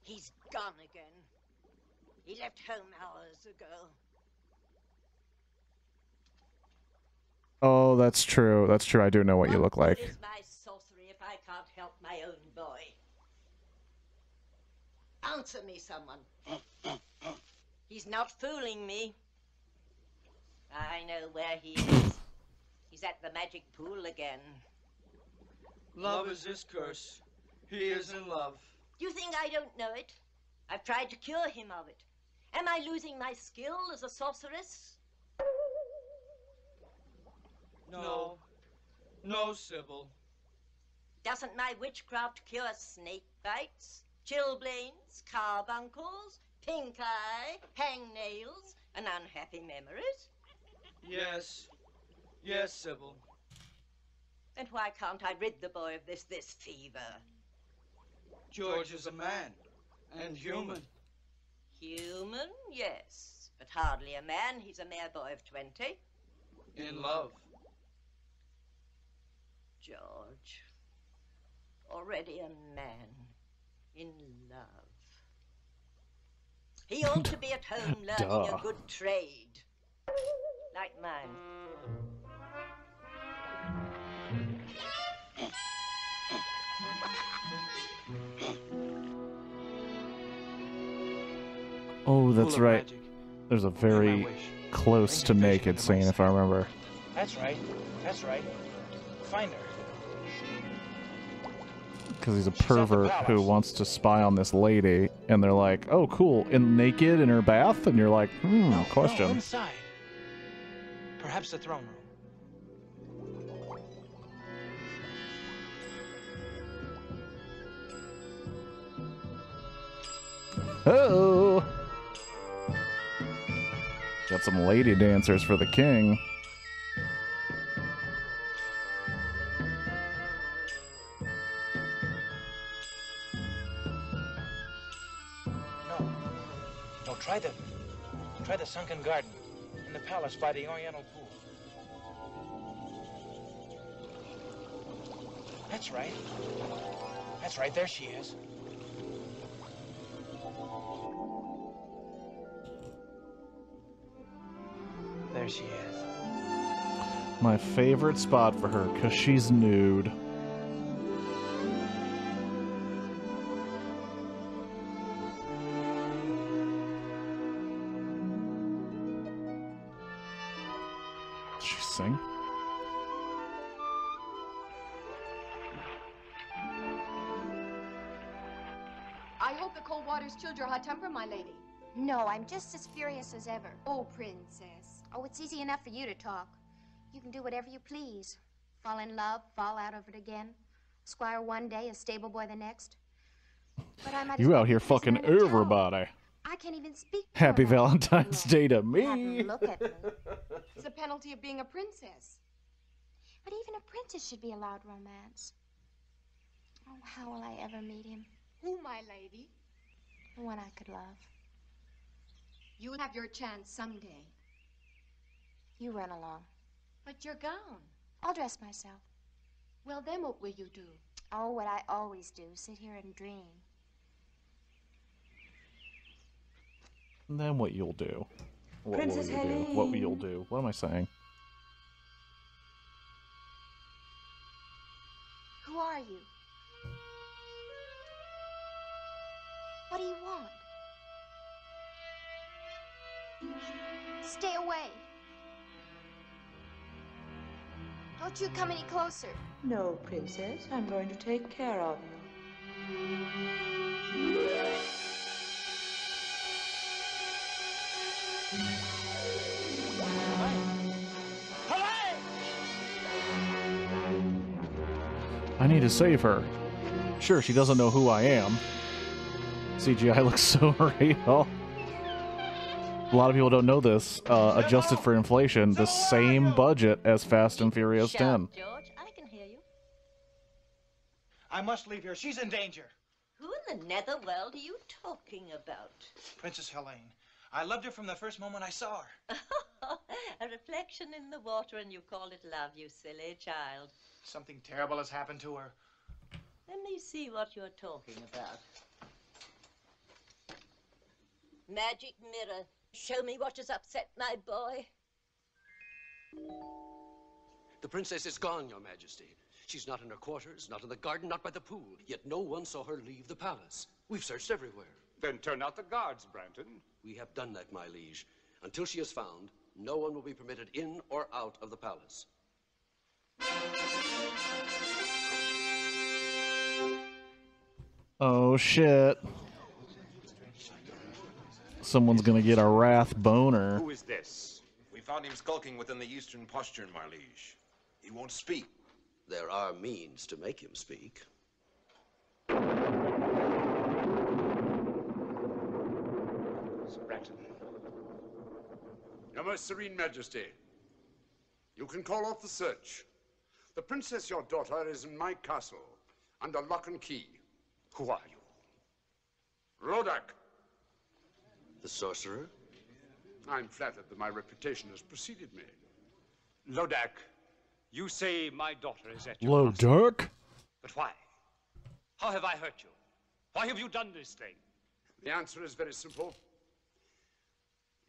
He's gone again. He left home hours ago. Oh, that's true. That's true. I do know what you look like. What is my sorcery if I can't help my own boy? Answer me, someone. He's not fooling me. I know where he is. He's at the magic pool again. Love is his curse. He is in love. You think I don't know it? I've tried to cure him of it. Am I losing my skill as a sorceress? No. No, Sybil. Doesn't my witchcraft cure snake bites, chilblains, carbuncles, pink eye, hangnails, and unhappy memories? Yes. Yes, Sybil. And why can't I rid the boy of this fever? George is a man. And human. Human, yes. But hardly a man. He's a mere boy of 20. In love. George. Already a man. In love. He ought to be at home learning a good trade. Like mine. Oh, that's right. There's a very close to naked scene, if I remember. That's right. That's right. Find her. Because he's a pervert who wants to spy on this lady, and they're like, "Oh, cool, and naked in her bath," and you're like, question. No, inside. Perhaps the throne room. Oh, got some lady dancers for the king. No, try the sunken garden in the palace by the Oriental pool. That's right. That's right, there she is. There she is. My favorite spot for her, because she's nude. Does she sing? I hope the cold water's chilled your hot temper, my lady. No, I'm just as furious as ever. Oh, princess. Oh, it's easy enough for you to talk. You can do whatever you please. Fall in love, fall out of it again. Squire one day, a stable boy the next. But I might You out here fucking everybody. I can't even speak. Happy Valentine's Day to me. Look at me. It's the penalty of being a princess. But even a princess should be allowed romance. Oh, how will I ever meet him? Who, my lady? The one I could love. You'll have your chance someday. You run along. But your gown. I'll dress myself. Well, then what will you do? Oh, what I always do, sit here and dream. And then what you'll do. What will Princess you do? What you'll do. What am I saying? Who are you? What do you want? Stay away. Don't you come any closer. No, Princess. I'm going to take care of you. I need to save her. Sure, she doesn't know who I am. CGI looks so real. A lot of people don't know this. Adjusted for inflation, the same budget as Fast and Furious 10. George, I can hear you. I must leave here. She's in danger. Who in the netherworld are you talking about? Princess Helene. I loved her from the first moment I saw her. A reflection in the water and you call it love, you silly child. Something terrible has happened to her. Let me see what you're talking about. Magic mirror, show me what has upset my boy. The princess is gone, Your Majesty. She's not in her quarters, not in the garden, not by the pool. Yet no one saw her leave the palace. We've searched everywhere. Then turn out the guards, Branton. We have done that, my liege. Until she is found, no one will be permitted in or out of the palace. Oh shit. Someone's gonna get a wrath boner. Who is this? We found him skulking within the eastern postern, my liege. He won't speak. There are means to make him speak. Sir Bratton. Your most serene majesty, you can call off the search. The princess, your daughter, is in my castle, under lock and key. Who are you? Rodak. The sorcerer? I'm flattered that my reputation has preceded me. Lodak, you say my daughter is at your Low castle. Dirk? But why? How have I hurt you? Why have you done this thing? The answer is very simple.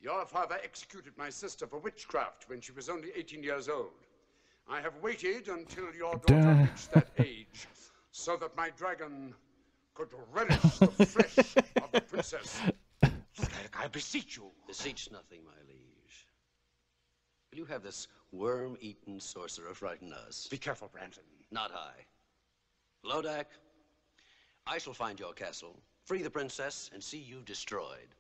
Your father executed my sister for witchcraft when she was only 18 years old. I have waited until your daughter reached that age so that my dragon could relish the flesh of the princess. I beseech you. Beseech nothing, my liege. Will you have this worm-eaten sorcerer frighten us? Be careful, Brandon. Not I. Lodak, I shall find your castle, free the princess, and see you destroyed.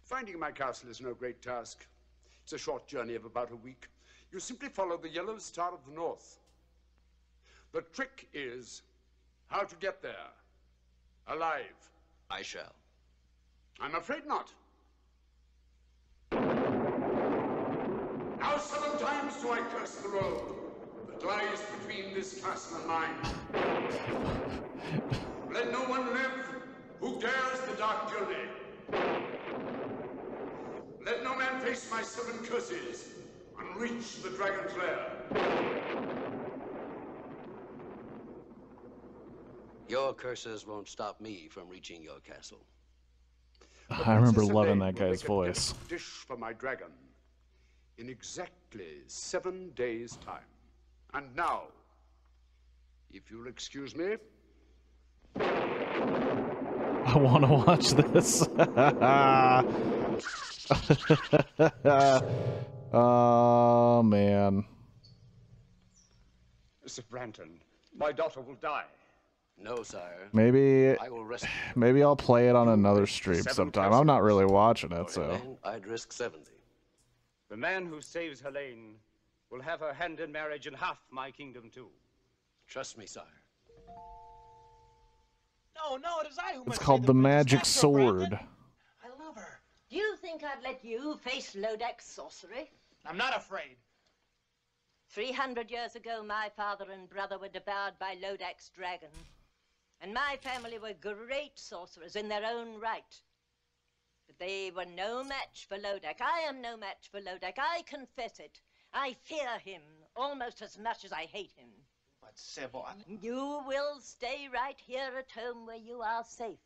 Finding my castle is no great task. It's a short journey of about a week. You simply follow the yellow star of the north. The trick is how to get there. Alive. I shall. I'm afraid not. Now 7 times do I curse the road that lies between this castle and mine. Let no one live who dares the dark journey. Let no man face my 7 curses and reach the dragon's lair. Your curses won't stop me from reaching your castle. I remember loving that guy's voice. Dish for my dragon in exactly 7 days' time. And now, if you'll excuse me. I want to watch this. Oh, man. Sir Brandon, my daughter will die. No, sire. Maybe, I will rescue her. maybe I'll play it on another stream sometime. I'm not really watching it, so. Then I'd risk 70. The man who saves Helene will have her hand in marriage and half my kingdom, too. Trust me, sire. No, it is I who It's must called say the princess. Magic That's her, Sword. Brandon. I love her. Do you think I'd let you face Lodak's sorcery? I'm not afraid. 300 years ago, my father and brother were devoured by Lodak's dragon. And my family were great sorcerers in their own right. But they were no match for Lodak. I am no match for Lodak. I confess it. I fear him almost as much as I hate him. But, Sybil, You will stay right here at home where you are safe.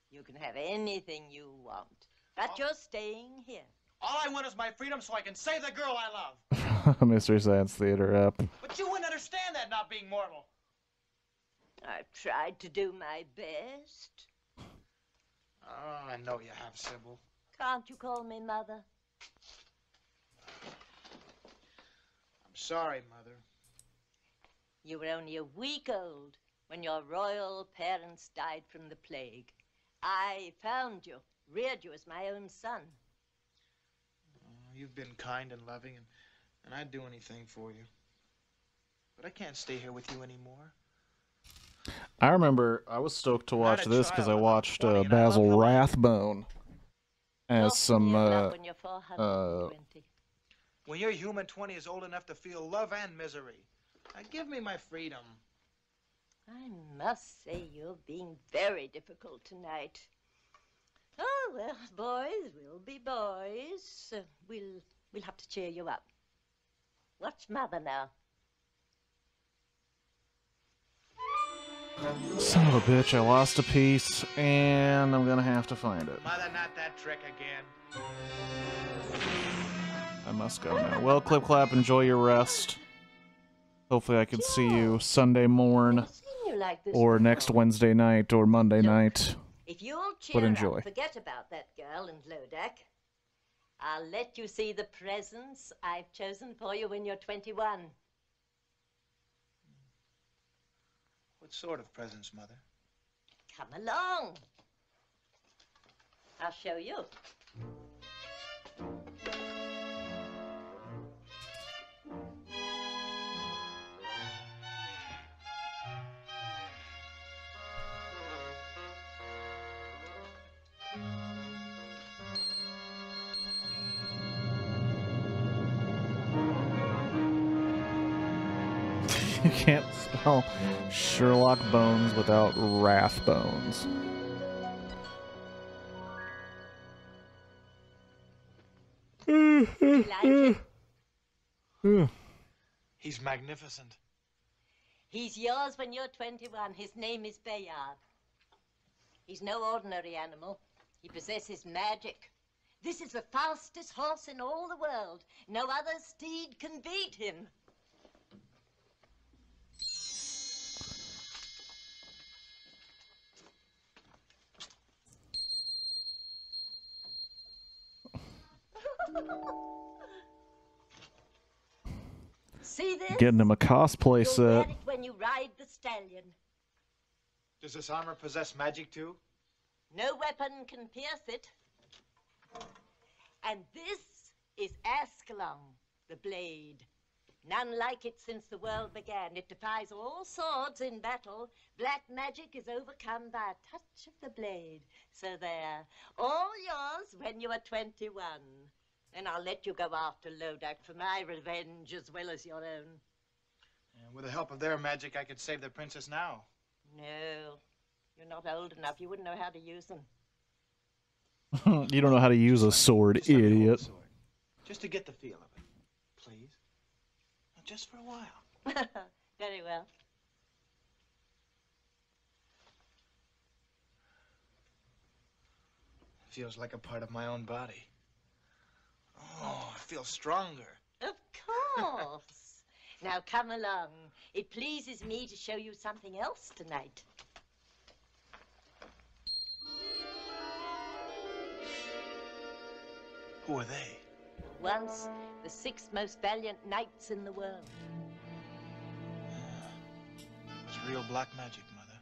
You can have anything you want. But you're staying here. all I want is my freedom so I can save the girl I love. Mystery Science Theater app. But you wouldn't understand that, not being mortal. I've tried to do my best. Oh, I know you have, Sybil. Can't you call me Mother? I'm sorry, Mother. You were only a week old when your royal parents died from the plague. I found you, reared you as my own son. You've been kind and loving, and I'd do anything for you. But I can't stay here with you anymore. I remember I was stoked to watch a this because I child. watched I'm 20 and I Basil love you. Rathbone as some When you're 420. When your human 20 is old enough to feel love and misery, now give me my freedom. I must say you're being very difficult tonight. Oh, well, boys will be boys. We'll have to cheer you up. Watch Mother now. Son of a bitch, I lost a piece, and I'm gonna have to find it. Mother, not that trick again. I must go now. Well, Clip Clap, enjoy your rest. Hopefully I can see you Sunday morn, You like this or before. next Wednesday night, or Monday night. If you'll cheer But enjoy. up, forget about that girl and Lodak. I'll let you see the presents I've chosen for you when you're 21. What sort of presents, Mother? Come along. I'll show you. You can't spell Sherlock Bones without Rathbones. You like him? He's magnificent. He's yours when you're 21. His name is Bayard. He's no ordinary animal. He possesses magic. This is the fastest horse in all the world. No other steed can beat him. See this? Getting him a cosplay You'll wear set. it when you ride the stallion. Does this armor possess magic too? No weapon can pierce it. And this is Ascalon, the blade. None like it since the world began. It defies all swords in battle. Black magic is overcome by a touch of the blade. So there, all yours when you are 21. Then I'll let you go after Lodak for my revenge as well as your own. And with the help of their magic, I could save the princess now. No, you're not old enough. You wouldn't know how to use them. You don't know how to use a sword, idiot. Just to get the feel of it, please. Just for a while. Very well. Feels like a part of my own body. Oh, I feel stronger. Of course. Now come along. It pleases me to show you something else tonight. Who are they? Once the 6 most valiant knights in the world. It's real black magic, Mother.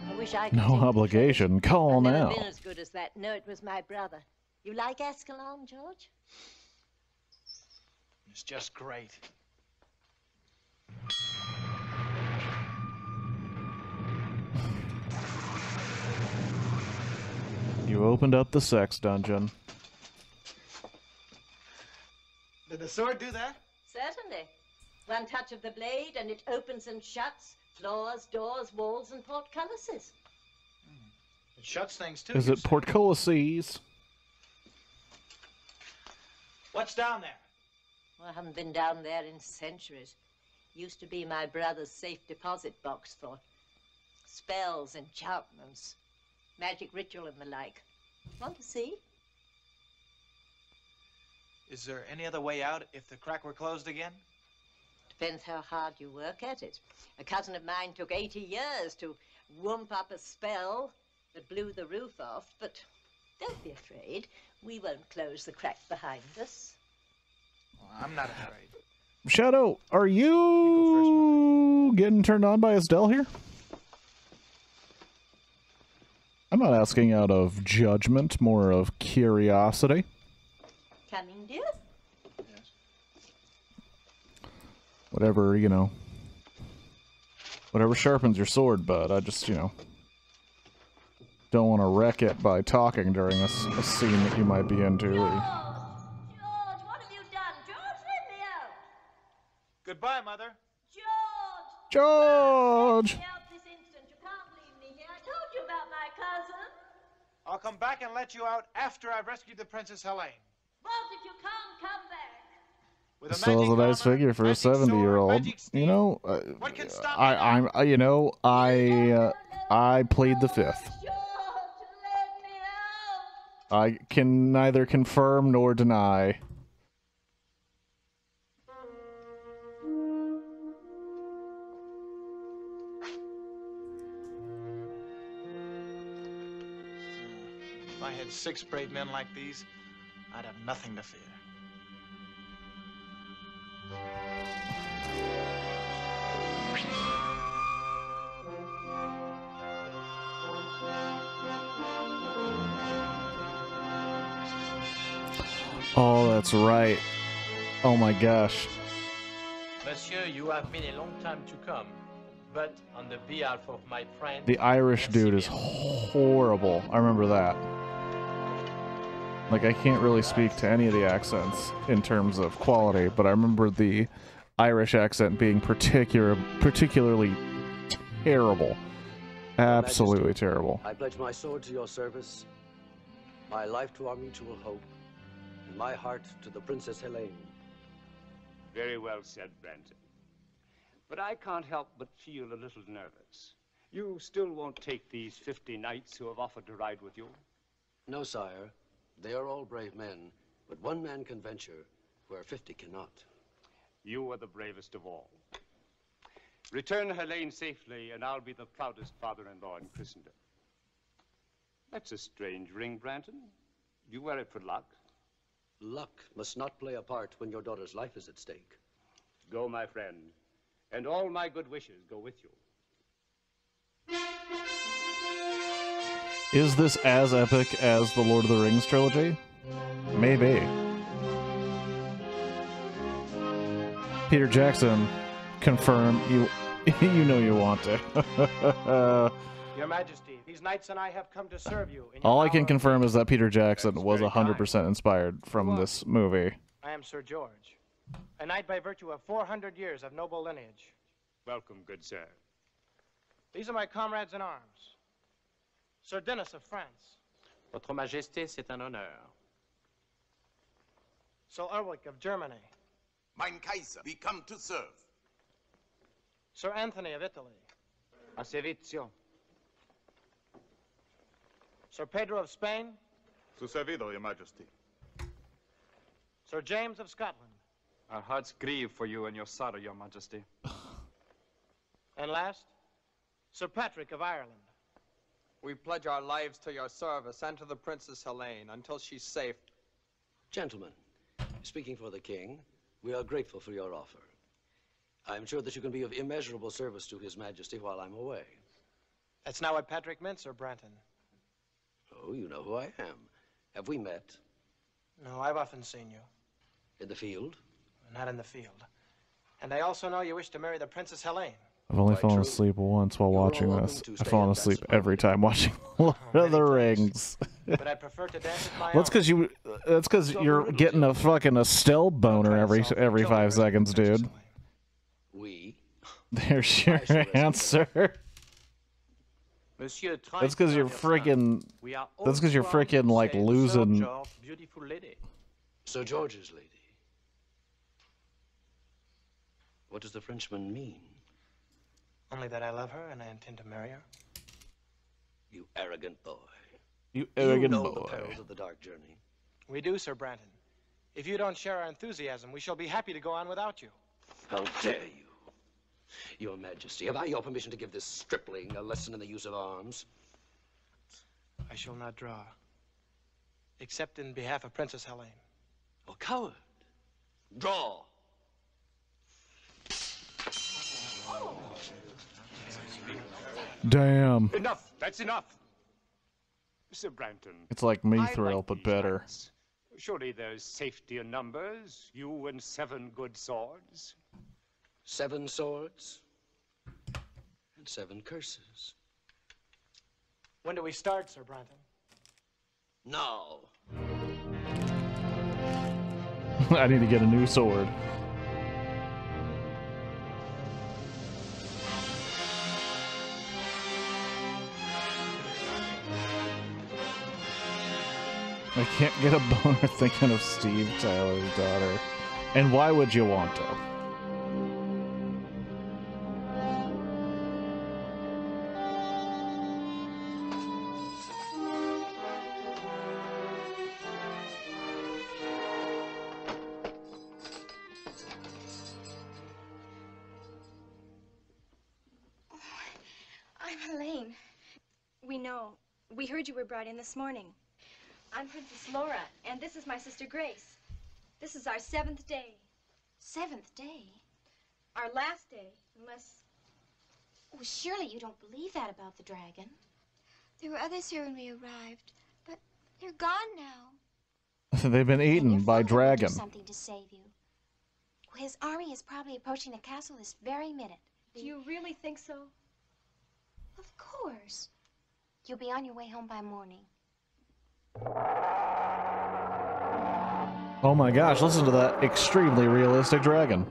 I wish I could No take the obligation. Call I've never now. been as good as that. No, it was my brother. You like Ascalon, George? It's just great. You opened up the sex dungeon. Did the sword do that? Certainly. One touch of the blade and it opens and shuts floors, doors, walls, and portcullises. It shuts things too. Is it portcullises? What's down there? Well, I haven't been down there in centuries. Used to be my brother's safe deposit box for spells, enchantments, magic ritual and the like. Want to see? Is there any other way out if the crack were closed again? Depends how hard you work at it. A cousin of mine took 80 years to whoomp up a spell that blew the roof off, but don't be afraid. We won't close the crack behind us. Well, I'm not afraid. Shadow, are you getting turned on by Estelle here? I'm not asking out of judgment, more of curiosity. Coming, dear? Yes. Whatever, you know. Whatever sharpens your sword, bud. I just, you know, don't want to wreck it by talking during a scene that you might be into. George, what have you done? George, let me out. Goodbye, Mother. George! Let me out this instant. You can't leave me here. I told you about my cousin. I'll come back and let you out after I've rescued the Princess Helene. But if you can't come back. With a Still is a magic nice armor, figure for a magic sword, 70-year-old. magic steed. You know, What can stop me now? you know, I plead the fifth. I can neither confirm nor deny. If I had 6 brave men like these, I'd have nothing to fear. Oh, that's right. Oh my gosh. Monsieur, you have been a long time to come, but on the behalf of my friend... The Irish dude is horrible. I remember that. Like, I can't really speak to any of the accents in terms of quality, but I remember the Irish accent being particularly terrible. Absolutely Majesty, terrible. I pledge my sword to your service, my life to our mutual hope, and my heart to the Princess Helene. Very well said, Branton. But I can't help but feel a little nervous. You still won't take these 50 knights who have offered to ride with you? No, sire. They are all brave men, but one man can venture where 50 cannot. You are the bravest of all. Return Helene safely, and I'll be the proudest father-in-law in Christendom. That's a strange ring, Branton. You wear it for luck? Luck must not play a part when your daughter's life is at stake. Go, my friend, and all my good wishes go with you. Is this as epic as the Lord of the Rings trilogy? Maybe. Peter Jackson, confirm you know you want to. Your Majesty, these knights and I have come to serve you. All I can confirm is that Peter Jackson was 100% inspired from this movie. I am Sir George, a knight by virtue of 400 years of noble lineage. Welcome, good sir. These are my comrades in arms. Sir Denis of France. Votre Majesté, c'est un honneur. Sir Ulrich of Germany. Mein Kaiser, we come to serve. Sir Anthony of Italy. A servizio. Sir Pedro of Spain. Su servido, Your Majesty. Sir James of Scotland. Our hearts grieve for you and your sorrow, Your Majesty. And last, Sir Patrick of Ireland. We pledge our lives to your service and to the Princess Helene until she's safe. Gentlemen, speaking for the king, we are grateful for your offer. I'm sure that you can be of immeasurable service to His Majesty while I'm away. That's not what Patrick meant, Sir Branton. Oh, you know who I am. Have we met? No, I've often seen you. In the field? Not in the field. And I also know you wish to marry the Princess Helene. I've only fallen asleep once while watching this. I've fallen asleep every time watching Lord of the Rings. But I prefer to dance with my Well, that's because you're getting a fucking Estelle boner every 5 seconds, dude. There's your answer. That's because you're freaking. That's because you're freaking like losing. Sir George's lady. What does the Frenchman mean? Only that I love her and I intend to marry her. You arrogant boy. You arrogant know boy. the perils of the dark journey. We do, Sir Branton. If you don't share our enthusiasm, we shall be happy to go on without you. How dare you? Your Majesty, have I your permission to give this stripling a lesson in the use of arms? I shall not draw, except in behalf of Princess Helene. Oh, coward. Draw. Damn. Enough. That's enough. Sir Branton. It's like me I thrill, like but these better. knights. Surely there's safety in numbers. You and 7 good swords. 7 swords and 7 curses. When do we start, Sir Branton? Now. I need to get a new sword. I can't get a boner thinking of Steve Tyler's daughter. And why would you want to? I'm Helene. We know. We heard you were brought in this morning. I'm Princess Laura, and this is my sister Grace. This is our 7th day. 7th day? Our last day, unless... Oh, surely you don't believe that about the dragon. There were others here when we arrived, but they're gone now. They've been eaten by dragon. Do something to save you. Well, his army is probably approaching the castle this very minute. Do you really think so? Of course. You'll be on your way home by morning. Oh my gosh, listen to that extremely realistic dragon.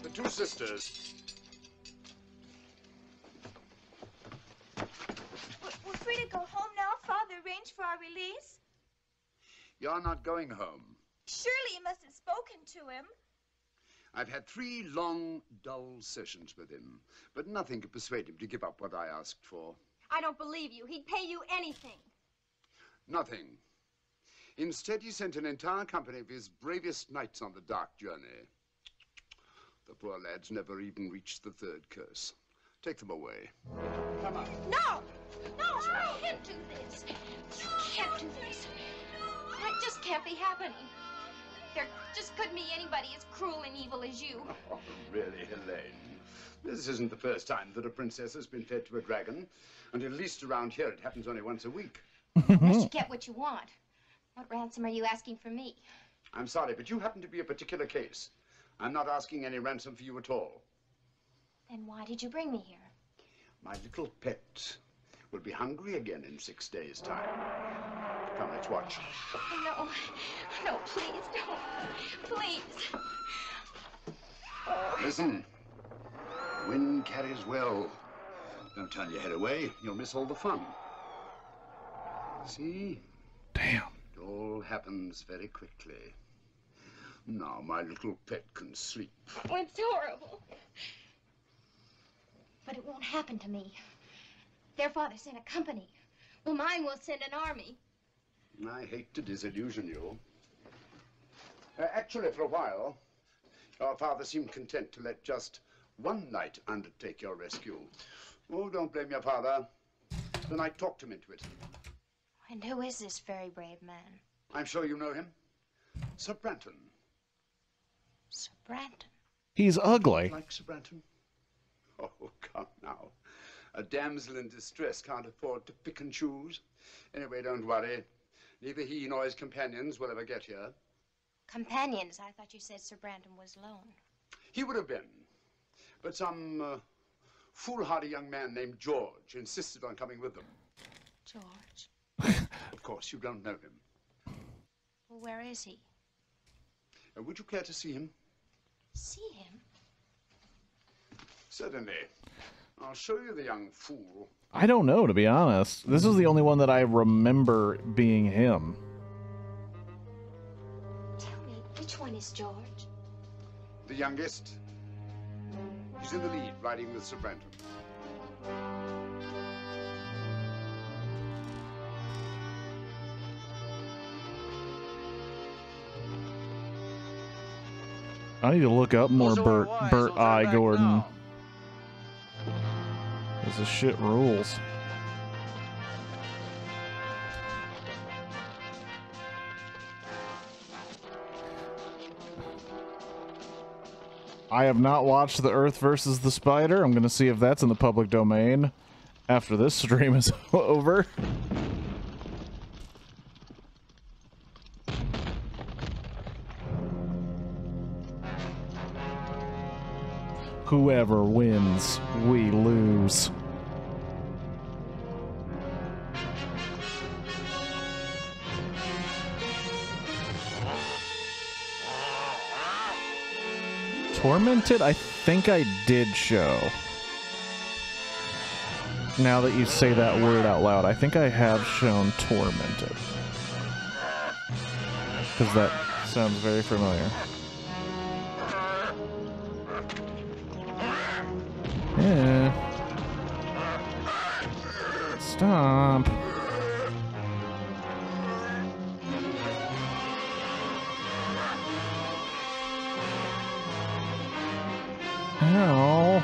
The two sisters. We're free to go home now. Father arranged for our release. You're not going home. Surely you must have spoken to him. I've had 3 long, dull sessions with him, but nothing could persuade him to give up what I asked for. I don't believe you. He'd pay you anything. Nothing. Instead, he sent an entire company of his bravest knights on the dark journey. The poor lads never even reached the 3rd curse. Take them away. Come on. No! No! You can't do this. You can't do this. That just can't be happening. There just couldn't be anybody as cruel and evil as you. Oh, really, Helene? This isn't the first time that a princess has been fed to a dragon, and at least around here it happens only once a week. Unless you get what you want. What ransom are you asking from me? I'm sorry, but you happen to be a particular case. I'm not asking any ransom for you at all. Then why did you bring me here? My little pet will be hungry again in 6 days' time. Come, let's watch. Oh, no. No, please, no. Please. Listen. Wind carries well. Don't turn your head away. You'll miss all the fun. See? Damn. It all happens very quickly. Now my little pet can sleep. Oh, it's horrible. But it won't happen to me. Their father sent a company. Well, mine will send an army. I hate to disillusion you. Actually, for a while, your father seemed content to let just one knight undertake your rescue. Oh, don't blame your father. The knight talked him into it. And who is this very brave man? I'm sure you know him. Sir Branton. Sir Branton? He's ugly. Like Sir Branton? Oh, come now. A damsel in distress can't afford to pick and choose. Anyway, don't worry. Neither he nor his companions will ever get here. Companions? I thought you said Sir Branton was alone. He would have been. But some foolhardy young man named George insisted on coming with them. George? Of course, you don't know him. Well, where is he? Would you care to see him? See him? Certainly. I'll show you the young fool. I don't know, to be honest. This is the only one that I remember being him. Tell me, which one is George? The youngest. He's in the lead, riding with Sir Branton. I need to look up more Bert I. Gordon. This shit rules. I have not watched The Earth versus the Spider. I'm going to see if that's in the public domain after this stream is over. Whoever wins, we lose. Tormented? I think I did show. Now that you say that word out loud, I think I have shown Tormented. Because that sounds very familiar. Yeah. Stop. Ow.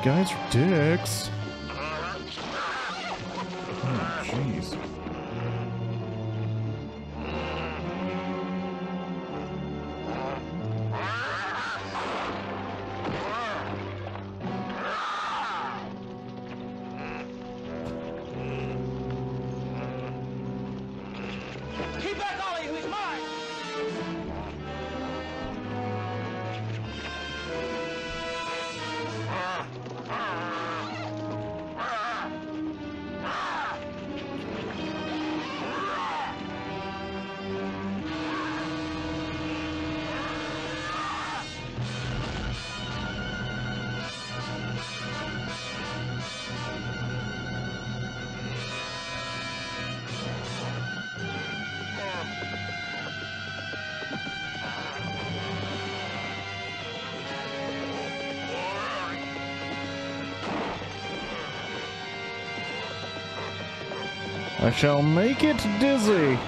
guys are dicks. Oh, jeez. Keep back, all of you! He's mine! I shall make it dizzy.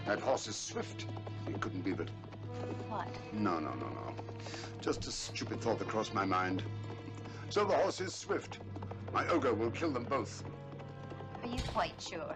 That horse is swift. It couldn't be that. What? No. Just a stupid thought that crossed my mind. So the horse is swift. My ogre will kill them both. Are you quite sure?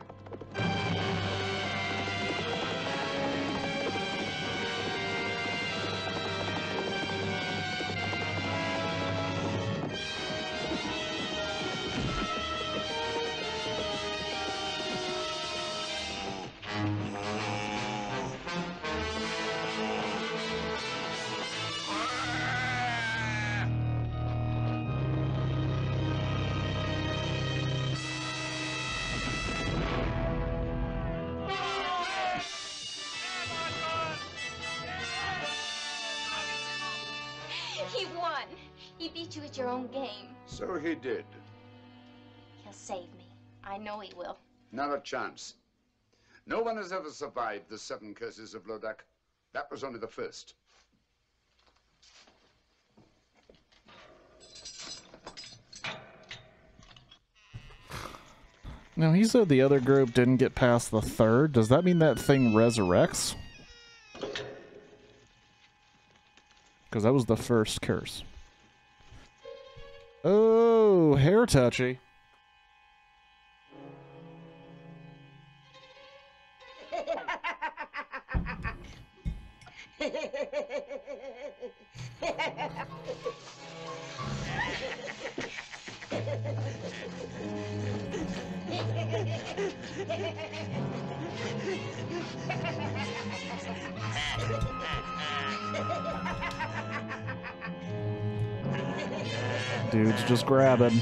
He won. He beat you at your own game. So he did. He'll save me. I know he will. Not a chance. No one has ever survived the 7 curses of Lodak. That was only the first. Now, he said the other group didn't get past the 3rd. Does that mean that thing resurrects? Because that was the first curse. Oh, hair touchy. Dude's just grabbing.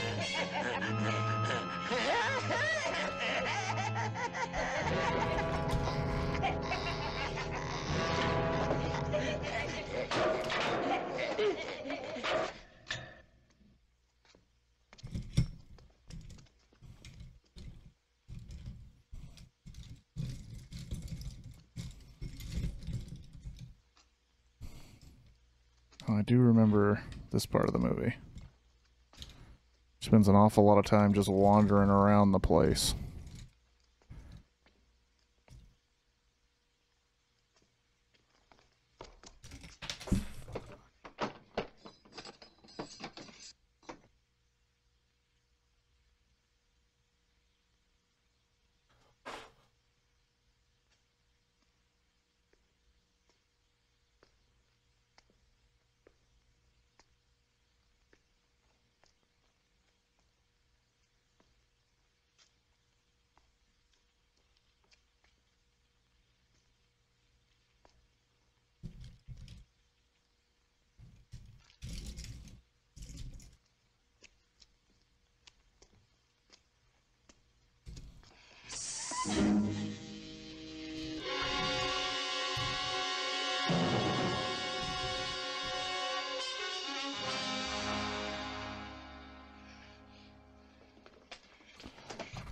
Oh, I do remember this part of the movie. Spends an awful lot of time just wandering around the place.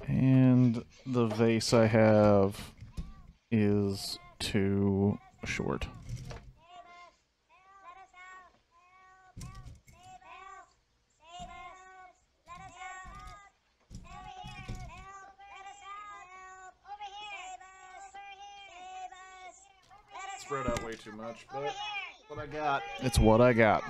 And the vase I have is too short. spread out way too much, but what I got. It's what I got.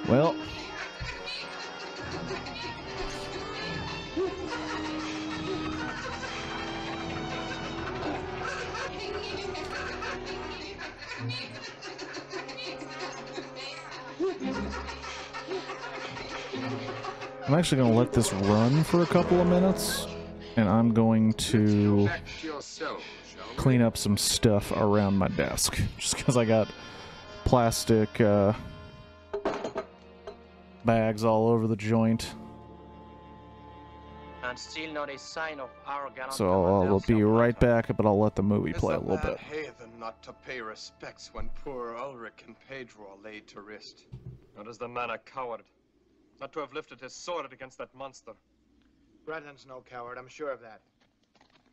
Well, I'm actually going to let this run for a couple of minutes, and I'm going to clean up some stuff around my desk, just because I got plastic bags all over the joint. And still not a sign of our gallant So I'll be right back, but I'll let the movie play a little bit. Heathen not to pay respects when poor Ulrich and Pedro are laid to rest. Not is the man a coward. Not to have lifted his sword against that monster. Brandon's no coward, I'm sure of that.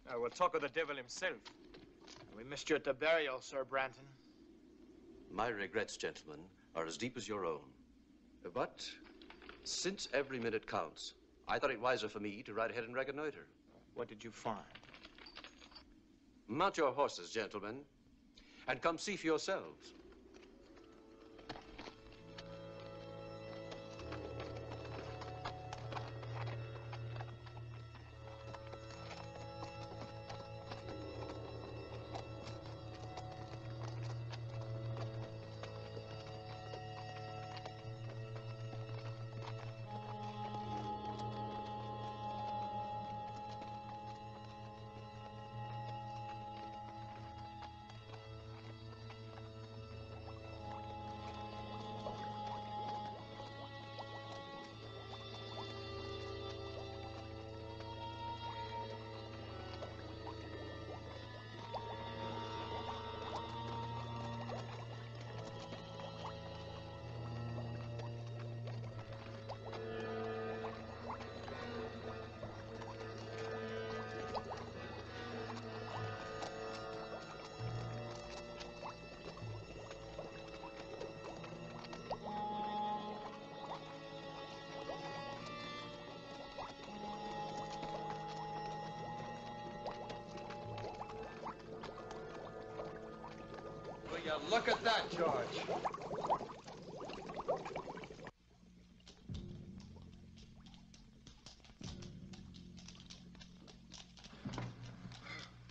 I will talk of the devil himself. We missed you at the burial, Sir Brandon. My regrets, gentlemen, are as deep as your own. But since every minute counts, I thought it wiser for me to ride ahead and reconnoiter. What did you find? Mount your horses, gentlemen, and come see for yourselves. Look at that, George.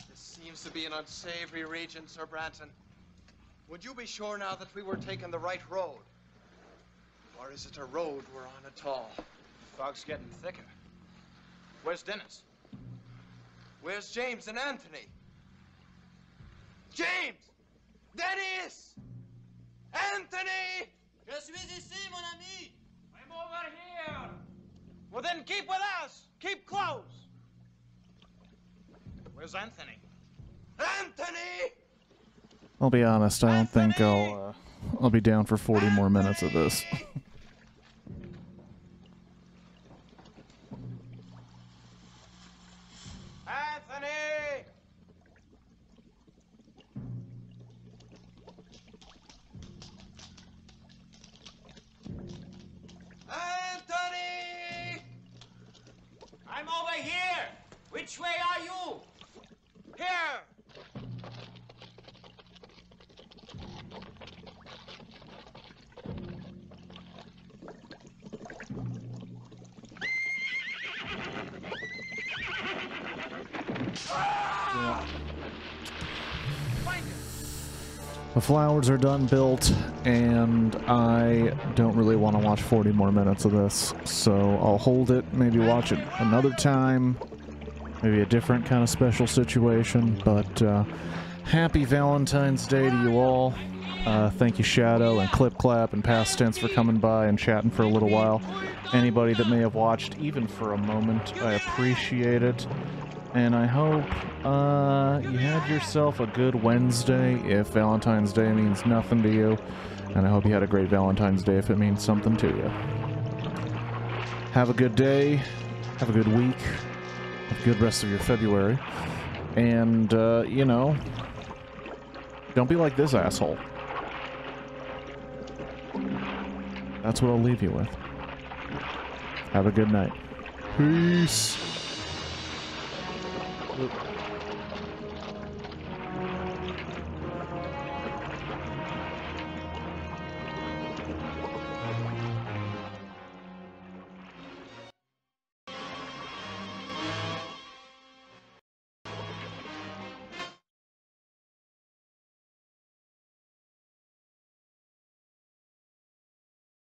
This seems to be an unsavory region, Sir Branton. Would you be sure now that we were taking the right road? Or is it a road we're on at all? The fog's getting thicker. Where's Dennis? Where's James and Anthony? James! Dennis! Anthony! Je suis ici, mon ami! I'm over here! Well, then keep with us! Keep close! Where's Anthony? Anthony! I'll be honest, I don't think I'll be down for 40 more minutes of this. Anthony! Anthony! I'm over here! Which way are you? Here! Yeah. The flowers are done built, and I don't really want to watch 40 more minutes of this, so I'll hold it, maybe watch it another time, maybe a different kind of special situation, but happy Valentine's Day to you all. Thank you, Shadow and Clip Clap and Past Tense, for coming by and chatting for a little while. Anybody that may have watched, even for a moment, I appreciate it. And I hope you had yourself a good Wednesday if Valentine's Day means nothing to you. And I hope you had a great Valentine's Day if it means something to you. Have a good day. Have a good week. Have a good rest of your February. And, you know, don't be like this asshole. That's what I'll leave you with. Have a good night. Peace.